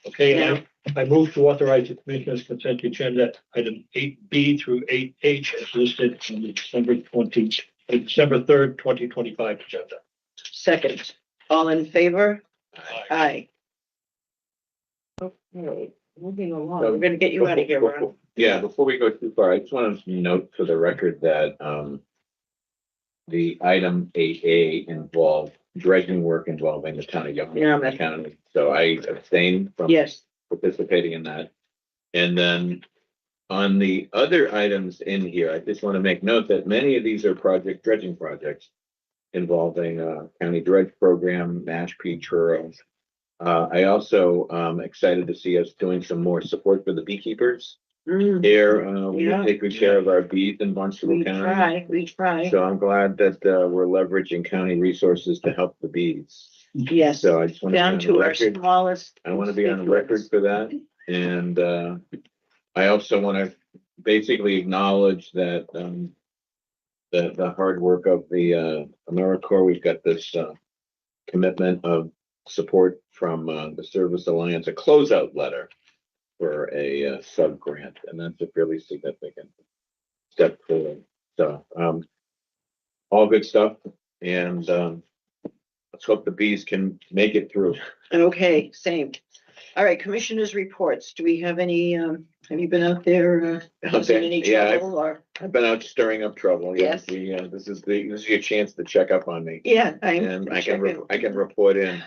Okay, Yeah. I move to authorize the commissioner's consent agenda item 8B through 8H as listed on the December 3rd, 2025 agenda. Second. All in favor? Aye. Aye. Okay, moving along. So We're gonna get you out of here, Ron. Yeah, before we go too far, I just want to note for the record that the item 8A involved dredging work involving the town of Youngstown County. So I abstain from Yes. participating in that. And then on the other items in here, I just want to make note that many of these are dredging projects involving county dredge program, Mashpee Churro. I also excited to see us doing some more support for the beekeepers. Here, we Yeah. take good care of our bees in Barnstable County. We try. So I'm glad that we're leveraging county resources to help the bees. Yes, So I just want to be down on to the our record. smallest. I want to be on the record for that. And I also want to basically acknowledge that the hard work of the AmeriCorps. We've got this commitment of support from the Service Alliance, a closeout letter for a sub grant, and that's a fairly significant step forward. So all good stuff, and let's hope the bees can make it through. Okay, same. All right, commissioners' reports. Do we have any, have you been out there, causing any Yeah, trouble or? I've been out stirring up trouble. Yes. This is your chance to check up on me. Yeah, And I can checking. report in.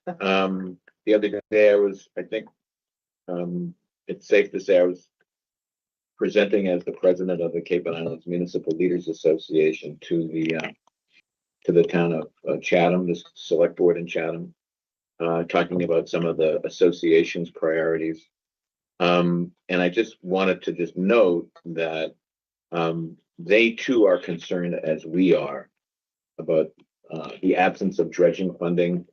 The other day I think, it's safe to say I was presenting as the president of the Cape and Islands Municipal Leaders Association to the town of Chatham, the select board in Chatham, talking about some of the association's priorities. And I just wanted to just note that they too are concerned, as we are, about the absence of dredging funding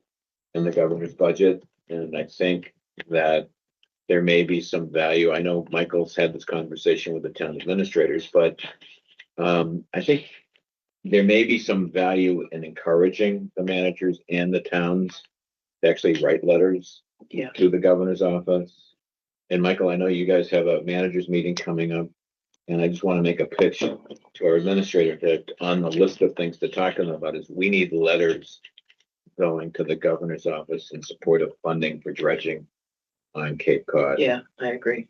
in the governor's budget. And I think that there may be some value. I know Michael's had this conversation with the town administrators, but I think there may be some value in encouraging the managers and the towns to actually write letters to the governor's office. And Michael, I know you guys have a managers meeting coming up And I just want to make a pitch to our administrator that on the list of things to talk to them about is we need letters going to the governor's office in support of funding for dredging on Cape Cod. Yeah, I agree.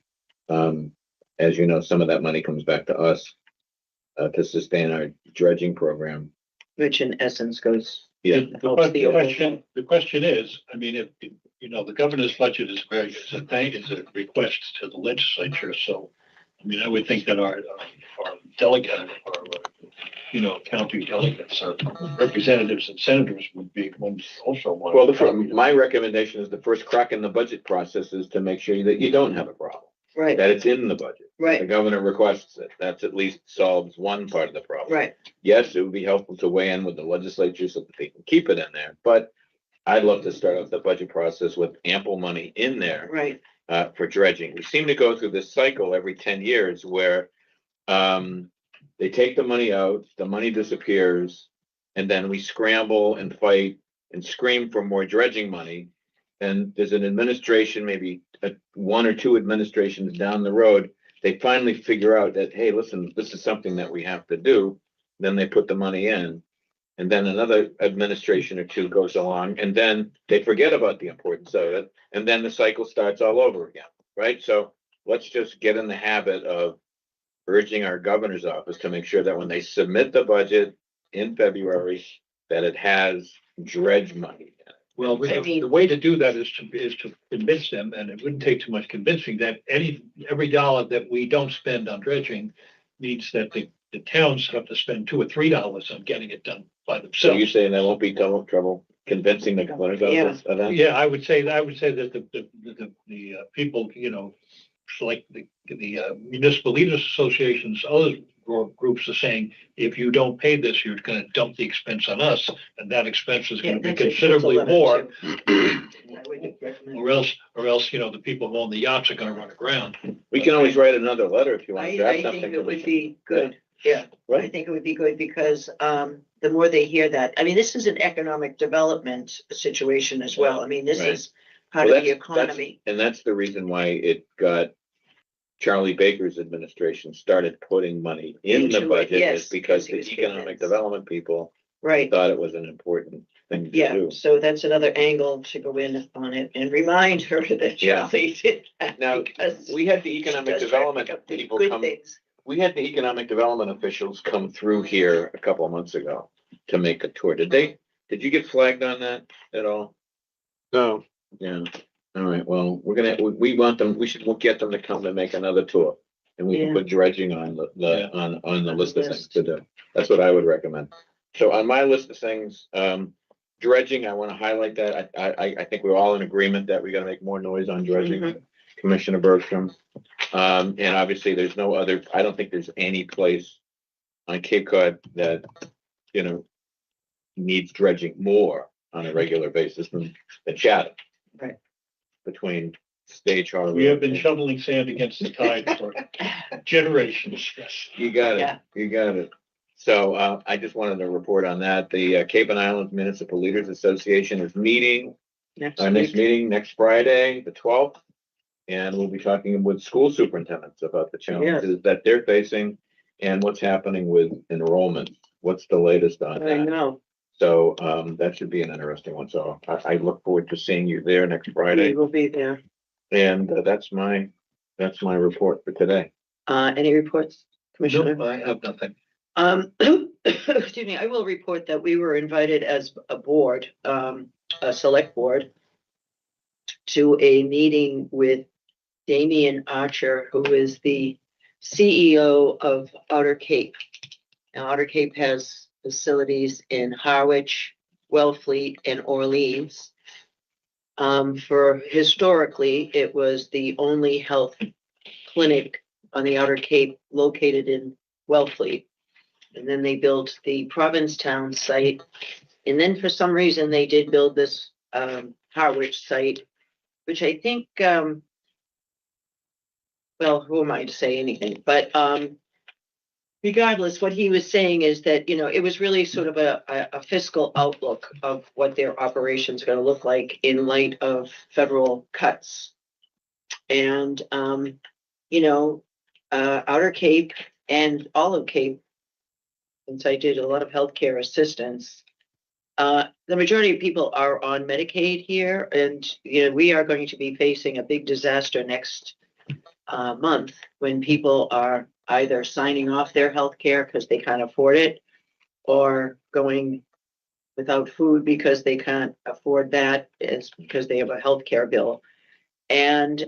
As you know, some of that money comes back to us to sustain our dredging program. Which in essence goes. Yeah. The question is, I mean, if, you know, the governor's budget is is a request to the legislature, so, I mean, I would think that our delegate, our, you know, county delegates, our representatives and senators would be ones also want. Well, my recommendation is the first crack in the budget process is to make sure that you don't have a problem. Right, That it's in the budget. The right, governor requests it. That's at least solves one part of the problem. right. Yes, it would be helpful to weigh in with the legislature so that they can keep it in there, but I'd love to start off the budget process with ample money in there Right, for dredging. We seem to go through this cycle every 10 years where they take the money out, the money disappears, and then we scramble and fight and scream for more dredging money. And there's an administration, maybe one or two administrations down the road, they finally figure out that, hey, listen, this is something that we have to do. Then they put the money in. And then another administration or two goes along, and then they forget about the importance of it. And then the cycle starts all over again, right? So let's just get in the habit of urging our governor's office to make sure that when they submit the budget in February, that it has dredge money in it. Well, the way to do that is to convince them, and it wouldn't take too much convincing, that every dollar that we don't spend on dredging means that the towns have to spend $2 or $3 on getting it done by So themselves. you're saying that won't be trouble convincing the governor's office of that? Yeah, I would say that the people, you know, like the municipal leaders associations, other groups are saying, if you don't pay this, you're going to dump the expense on us, and that expense is going to be considerably more. Or else, you know, the people who own the yachts are going to run aground. We can always write another letter if you want to draft I something. think it would Commissioner. be good. Yeah, I Right? think it would be good because the more they hear that, I mean, this is an economic development situation as well. I mean, this Right. is part Well, of the economy. And that's the reason why it got Charlie Baker's administration started putting money in the Into it, budget yes, is because because he the was economic convinced. development people Right, thought it was an important thing to yeah, do. so that's another angle to go in on it and remind her that Yeah. Charlie did that. Now, because We had the she economic does try to development pick up the people good come, things. we had the economic development officials come through here a couple of months ago to make a tour. Did you get flagged on that at all? No, Yeah. All right. Well, we want them, we'll get them to come and make another tour. And we can Yeah. put dredging on Yeah. on the list of things list. to do. That's what I would recommend. So on my list of things, dredging, I want to highlight that. I think we're all in agreement that we got to make more noise on dredging. Mhm. Commissioner Bergstrom. And obviously there's no other, I don't think there's any place on Cape Cod that, you know, needs dredging more on a regular basis than Chatham. Right. Between Stage Harbor. We have been shoveling sand against the tide for generations. Yes. You got Yeah. it. You got it. So I just wanted to report on that. The Cape and Islands Municipal Leaders Association is meeting, our next week. meeting next Friday, the 12th. And we'll be talking with school superintendents about the challenges that they're facing and what's happening with enrollment. What's the latest on I that? know, So that should be an interesting one. So I look forward to seeing you there next we Friday. will be there. And that's my report for today. Any reports, Commissioner? No, I have nothing. Excuse me, I will report that we were invited as a board, a select board, to a meeting with Damian Archer, who is the CEO of Outer Cape. Now, Outer Cape has facilities in Harwich, Wellfleet, and Orleans. For historically, it was the only health clinic on the Outer Cape located in Wellfleet. And then they built the Provincetown site. And then for some reason, they did build this Harwich site, which I think, well, who am I to say anything? But regardless, what he was saying is that, you know, it was really sort of a fiscal outlook of what their operations are going to look like in light of federal cuts. And, you know, Outer Cape and all of Cape, since I did a lot of healthcare assistance, the majority of people are on Medicaid here, and we are going to be facing a big disaster next month when people are either signing off their health care because they can't afford it, or going without food because they can't afford that. It's because they have a health care bill. And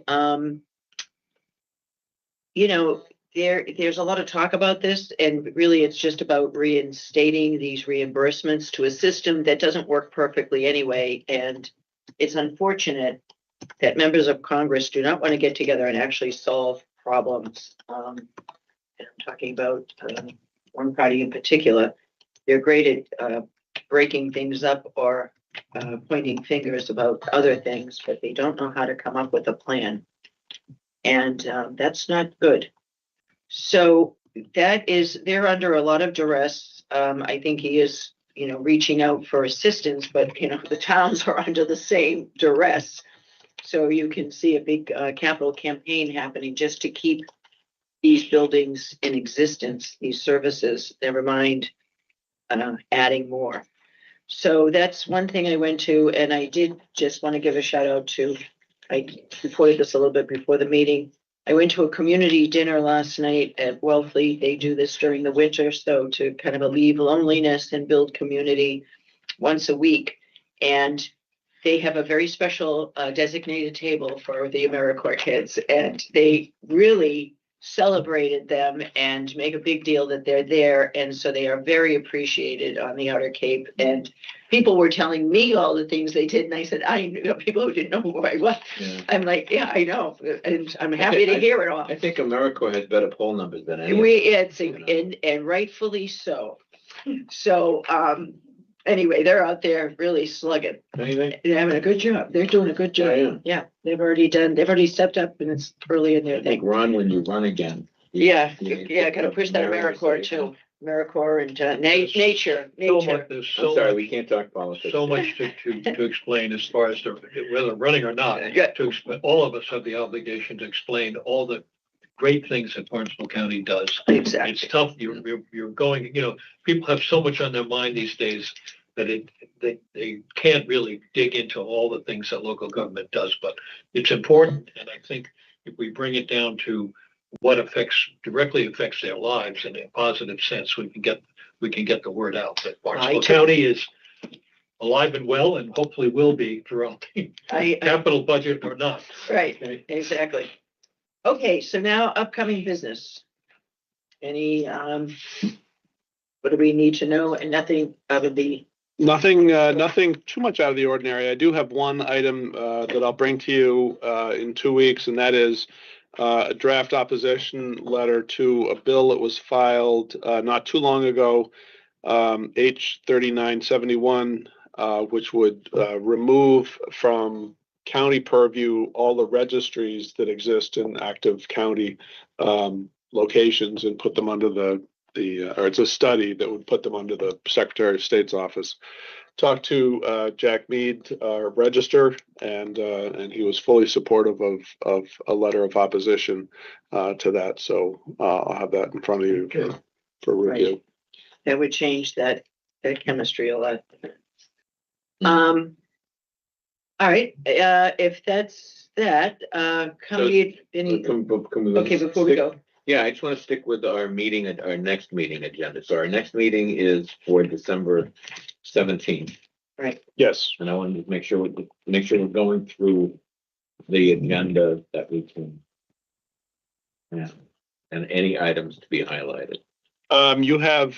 there's a lot of talk about this, and really it's just about reinstating these reimbursements to a system that doesn't work perfectly anyway. And it's unfortunate that members of Congress do not want to get together and actually solve problems. And I'm talking about one party in particular. They're great at breaking things up or pointing fingers about other things, but they don't know how to come up with a plan. And that's not good. So they're under a lot of duress. I think he is, reaching out for assistance, but, the towns are under the same duress. So you can see a big capital campaign happening just to keep these buildings in existence, these services, never mind adding more. So that's one thing I went to, and I did just want to give a shout out to, I reported this a little bit before the meeting. I went to a community dinner last night at Wellfleet. They do this during the winter, so to kind of alleviate loneliness and build community once a week. And they have a very special designated table for the AmeriCorps kids, and they really celebrated them and make a big deal that they're there. And so they are very appreciated on the Outer Cape. And people were telling me all the things they did. And I said, I knew people who didn't know who I was. Yeah. I'm like, yeah, I know. And I'm happy to hear it all. I think AmeriCorps has better poll numbers than any. And rightfully so. So, anyway, they're out there really slugging. Anything? They're having a good job. They're doing a good job. Yeah, they've already stepped up, and it's early in their I think, thing. Ron, when you run again. Yeah, gotta push that AmeriCorps too. AmeriCorps and nature. There's I'm sorry, we can't talk politics. so much to explain as far as whether running or not. Yeah. All of us have the obligation to explain all the great things that Barnstable County does. Exactly. It's tough. You're going, people have so much on their mind these days that they can't really dig into all the things that local government does, but it's important. And I think if we bring it down to what directly affects their lives in a positive sense, we can get the word out that Barnstable County is alive and well, and hopefully will be throughout the capital budget or not. Right, Okay. exactly. Okay, so now upcoming business. Any, what do we need to know? And nothing out of the, Nothing too much out of the ordinary. I do have one item that I'll bring to you in 2 weeks, and that is a draft opposition letter to a bill that was filed not too long ago, H 3971, which would remove from county purview all the registries that exist in active county locations and put them under or it's a study that would put them under the Secretary of State's office. Talked to Jack Mead, our register, and he was fully supportive of a letter of opposition to that. So I'll have that in front of you for review. Right. That would change that chemistry a lot. All right, if that's that, Can we okay, before we go. Yeah, I just want to stick with our next meeting agenda. So our next meeting is for December 17th. Right. Yes. And I wanted to make sure we're going through the agenda that we can. Yeah. And any items to be highlighted. You have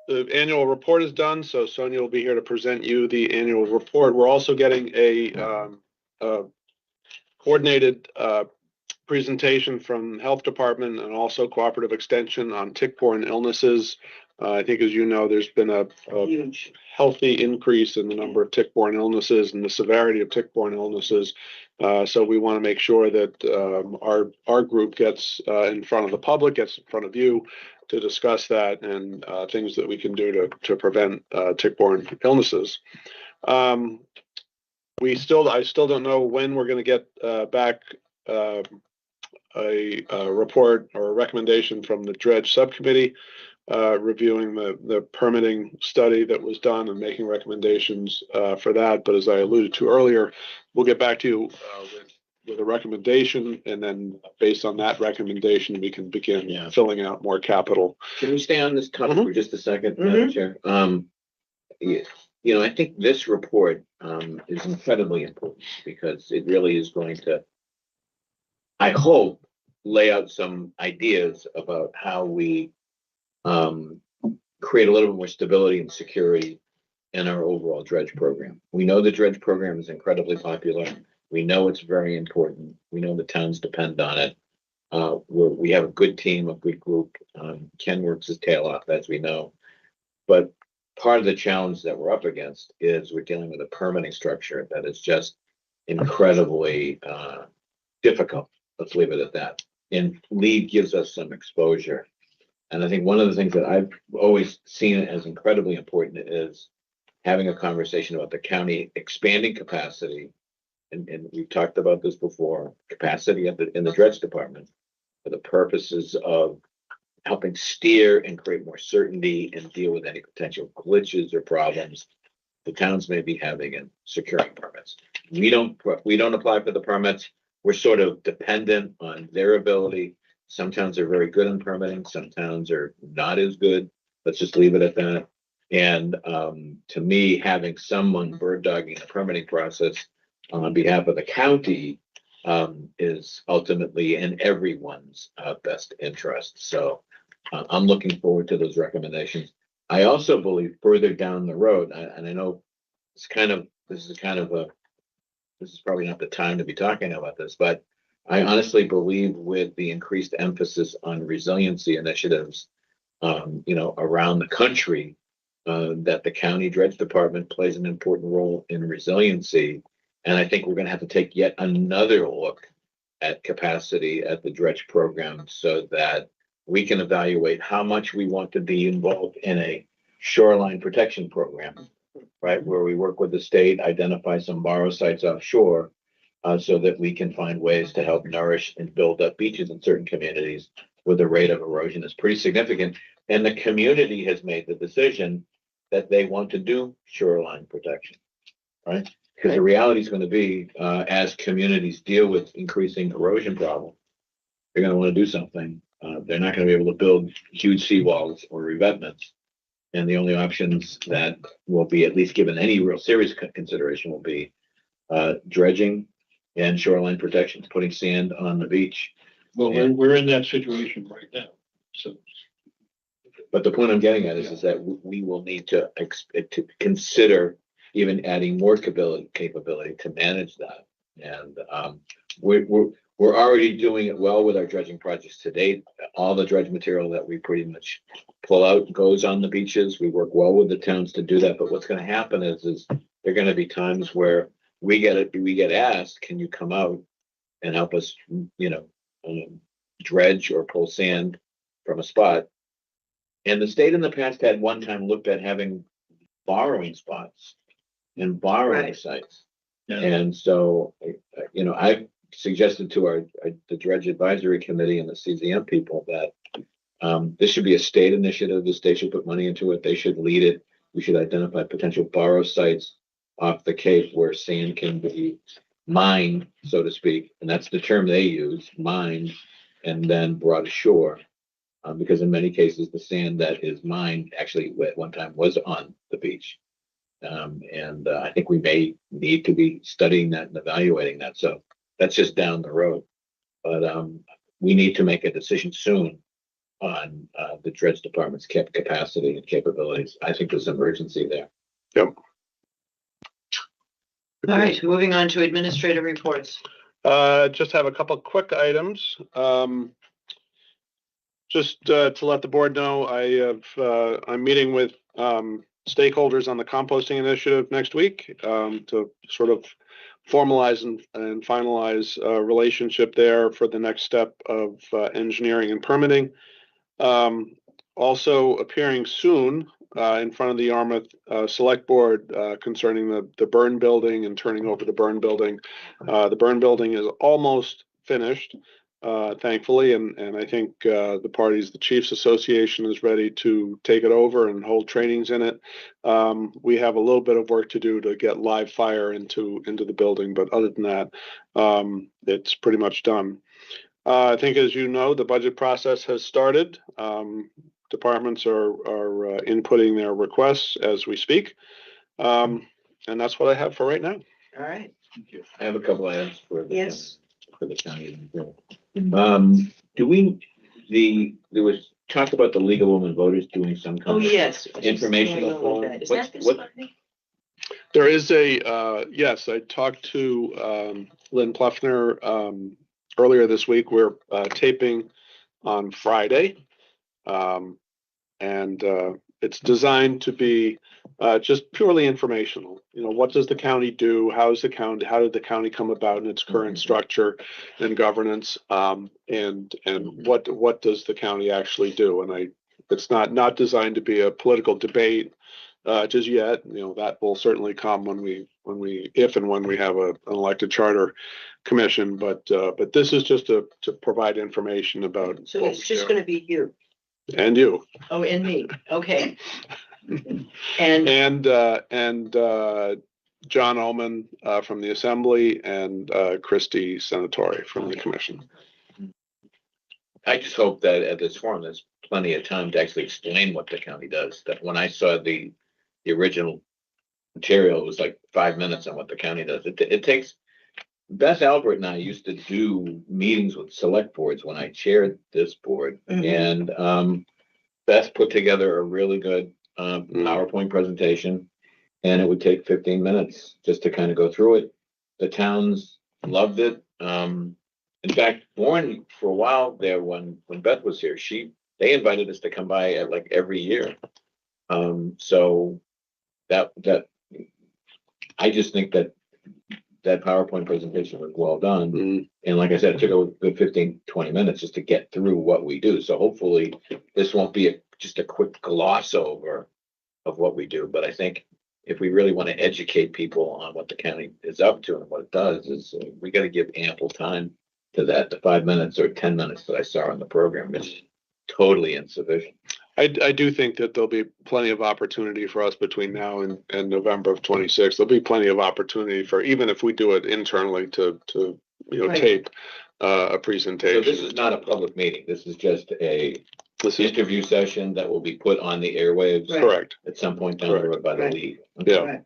the annual report is done, so Sonia will be here to present you the annual report. We're also getting a coordinated presentation from Health Department and also Cooperative Extension on tick-borne illnesses. I think, as you know, there's been a Huge. healthy increase in the number of tick-borne illnesses and the severity of tick-borne illnesses. So we want to make sure that our group gets in front of the public, gets in front of you to discuss that and things that we can do to prevent tick-borne illnesses. I still don't know when we're going to get back a report or a recommendation from the dredge subcommittee, reviewing the permitting study that was done and making recommendations for that. But as I alluded to earlier, we'll get back to you with a recommendation, and then based on that recommendation, we can begin filling out more capital. Can we stay on this topic for just a second, Madam Chair? I think this report is incredibly important because it really is going to, I hope, lay out some ideas about how we create a little bit more stability and security in our overall dredge program. We know the dredge program is incredibly popular. We know it's very important. We know the towns depend on it. We have a good team, a good group. Ken works his tail off, as we know. But part of the challenge that we're up against is we're dealing with a permitting structure that is just incredibly difficult. Let's leave it at that. And LEED gives us some exposure. And I think one of the things that I've always seen as incredibly important is having a conversation about the county expanding capacity. And we've talked about this before, capacity in the dredge department for the purposes of helping steer and create more certainty and deal with any potential glitches or problems the towns may be having in securing permits. We don't apply for the permits. We're sort of dependent on their ability. Some towns are very good in permitting. Some towns are not as good. Let's just leave it at that. And to me, having someone bird dogging the permitting process on behalf of the county is ultimately in everyone's best interest. So I'm looking forward to those recommendations. I also believe further down the road, and I know this is probably not the time to be talking about this, but I honestly believe with the increased emphasis on resiliency initiatives, around the country, that the county dredge department plays an important role in resiliency. And I think we're going to have to take yet another look at capacity at the dredge program so that we can evaluate how much we want to be involved in a shoreline protection program, right? Where we work with the state, identify some borrow sites offshore, so that we can find ways to help nourish and build up beaches in certain communities where the rate of erosion is pretty significant. And the community has made the decision that they want to do shoreline protection, right? Because the reality is going to be, as communities deal with increasing erosion problems, they're going to want to do something. They're not going to be able to build huge seawalls or revetments. And the only options that will be at least given any real serious consideration will be dredging and shoreline protection, putting sand on the beach. Well, we're in that situation right now. So, but the point I'm getting at is that we will need to consider even adding more capability to manage that. And we're already doing it well with our dredging projects to date. All the dredge material that we pretty much pull out goes on the beaches. We work well with the towns to do that. But what's going to happen is there are going to be times where we get asked, can you come out and help us, dredge or pull sand from a spot? And the state in the past had one time looked at having borrowing spots and borrowing sites. Yeah. And so, I've suggested to the Dredge Advisory Committee and the CZM people that this should be a state initiative. The state should put money into it. They should lead it. We should identify potential borrow sites off the Cape where sand can be mined, so to speak. And that's the term they use, mined, and then brought ashore. Because in many cases, the sand that is mined actually at one time was on the beach. And I think we may need to be studying that and evaluating that. So that's just down the road. But we need to make a decision soon on the dredge department's capacity and capabilities. I think there's an urgency there. Yep. All right, moving on to administrative reports. Just have a couple quick items. Just to let the board know, I'm meeting with stakeholders on the composting initiative next week to sort of formalize and finalize a relationship there for the next step of engineering and permitting. Also appearing soon in front of the Yarmouth Select Board concerning the burn building and turning over the burn building. The burn building is almost finished. thankfully, and I think the Chiefs Association is ready to take it over and hold trainings in it. We have a little bit of work to do to get live fire into the building, but other than that, it's pretty much done. I think, as you know, the budget process has started. Departments are inputting their requests as we speak. And that's what I have for right now. All right. I have a couple items for the Yes. for the county. There was talk about the League of Women Voters doing some Oh, kind of yes. informational forum. Is that this Monday? There is yes, I talked to Lynn Pluffner earlier this week. We're taping on Friday. And it's designed to be just purely informational. What does the county do? How did the county come about in its current structure and governance? And what does the county actually do? And it's not designed to be a political debate just yet. That will certainly come when we if and when we have an elected charter commission. But this is just to provide information about. So it's just going to be you. And you. Oh, and me. Okay. And John Ullman from the Assembly and Christy Senatori from the Commission. I just hope that at this forum, there's plenty of time to actually explain what the county does. That when I saw the original material, it was like 5 minutes on what the county does. It takes. Beth Albert and I used to do meetings with select boards when I chaired this board, and Beth put together a really good PowerPoint presentation, and it would take 15 minutes just to kind of go through it. The towns loved it. In fact, Warren, for a while there, when Beth was here, they invited us to come by at like every year. So that I just think that PowerPoint presentation was well done. And like I said, it took a good 15-20 minutes just to get through what we do. So hopefully this won't be just a quick gloss over of what we do. But I think if we really want to educate people on what the county is up to and what it does, is we got to give ample time to that. The 5 minutes or 10 minutes that I saw in the program is totally insufficient. I do think that there'll be plenty of opportunity for us between now and November of 26. There'll be plenty of opportunity for, even if we do it internally, to Right. tape a presentation. So this is not a public meeting. This is just this interview session that will be put on the airwaves. Right. Correct. At some point down the road by the Right. league. Yeah. Right.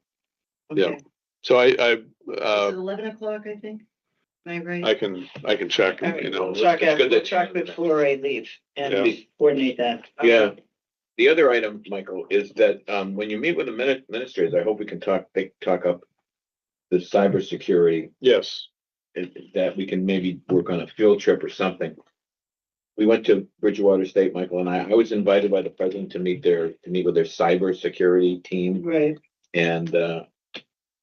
Yeah. Okay. So Is it 11 o'clock, I think? Am I right? I can check. All right, You know. we'll check it's out, good we'll that- check before I leave and Yeah. coordinate that. Yeah. The other item, Michael, is that when you meet with the ministers, I hope we can talk up the cybersecurity, Yes. that we can maybe work on a field trip or something. We went to Bridgewater State, Michael and I. I was invited by the president to meet with their cybersecurity team, Right. and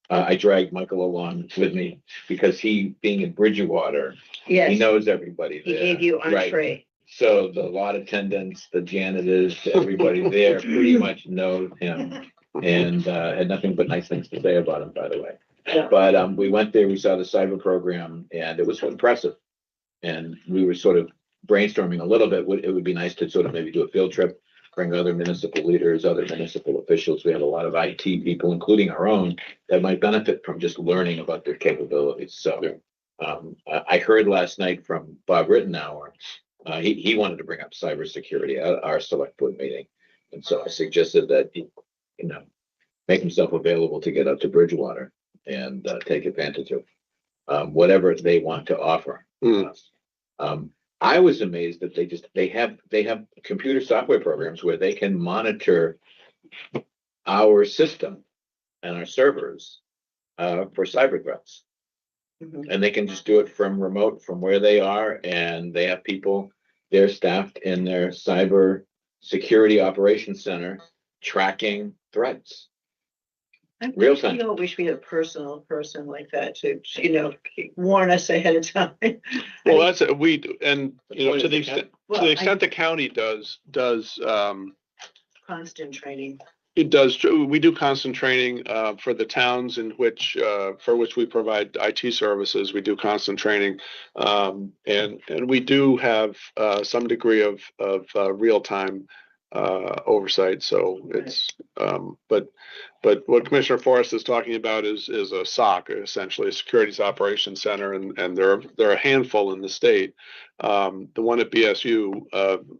I dragged Michael along with me because he, being in Bridgewater, he Yes, knows everybody he there. gave you Right. entree. So the lot attendants, the janitors, everybody there pretty much knows him and had nothing but nice things to say about him, by the way. Yeah. But we went there, we saw the cyber program, and it was impressive. And we were sort of brainstorming a little bit. It would be nice to sort of maybe do a field trip, bring other municipal leaders, other municipal officials. We have a lot of IT people, including our own, that might benefit from just learning about their capabilities. So I heard last night from Bob Rittenauer. He wanted to bring up cybersecurity at our select board meeting. And so I suggested that he, make himself available to get up to Bridgewater and take advantage of whatever they want to offer us. I was amazed that they have computer software programs where they can monitor our system and our servers for cyber threats. And they can just do it from remote, from where they are, and they have people, they're staffed in their cyber security operations center tracking threats. Real time. We all wish we had a personal person like that to, warn us ahead of time. Well, that's to the extent Well, the county does Constant training. It does. We do constant training for the towns in which for which we provide IT services. We do constant training, and we do have some degree of real time oversight. So it's but what Commissioner Forrest is talking about is a SOC, essentially a Securities Operations Center, and there are a handful in the state. The one at BSU,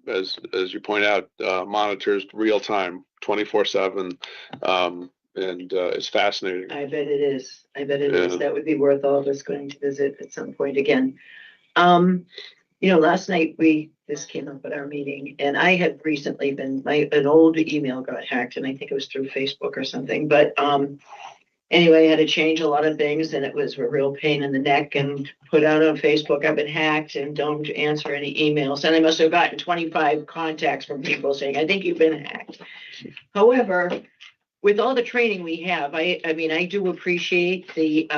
as you point out, monitors real time, 24/7, and it's fascinating. I bet it is. I bet it is. Yeah. That would be worth all of us going to visit at some point again. Last night this came up at our meeting, and I had recently an old email got hacked, and I think it was through Facebook or something. But anyway, I had to change a lot of things, and it was a real pain in the neck. And put out on Facebook, I've been hacked, and don't answer any emails. And I must have gotten 25 contacts from people saying, "I think you've been hacked." However, with all the training we have, I mean, I do appreciate the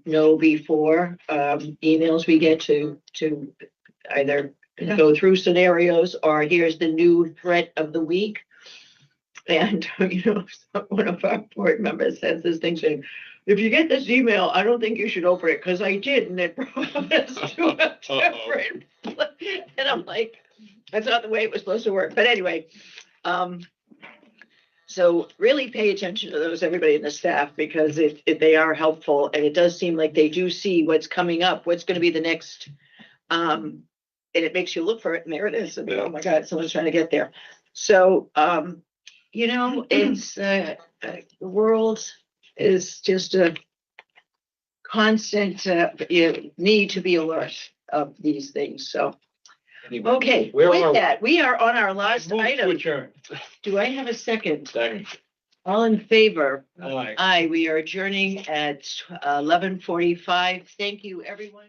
know before emails we get to either go through scenarios or here's the new threat of the week. And, one of our board members says this thing saying, "If you get this email, I don't think you should open it because I did, and it brought us to a different." And I'm like, that's not the way it was supposed to work. But anyway, so really pay attention to those, everybody in the staff, because they are helpful, and it does seem like they do see what's coming up, what's going to be the next, and it makes you look for it, and there it is. And oh my God, someone's trying to get there. So, it's the world is just a constant need to be alert of these things. So, okay, with that, we are on our last item. Do I have a second? Second. All in favor? Aye. Aye, we are adjourning at 11:45. Thank you, everyone.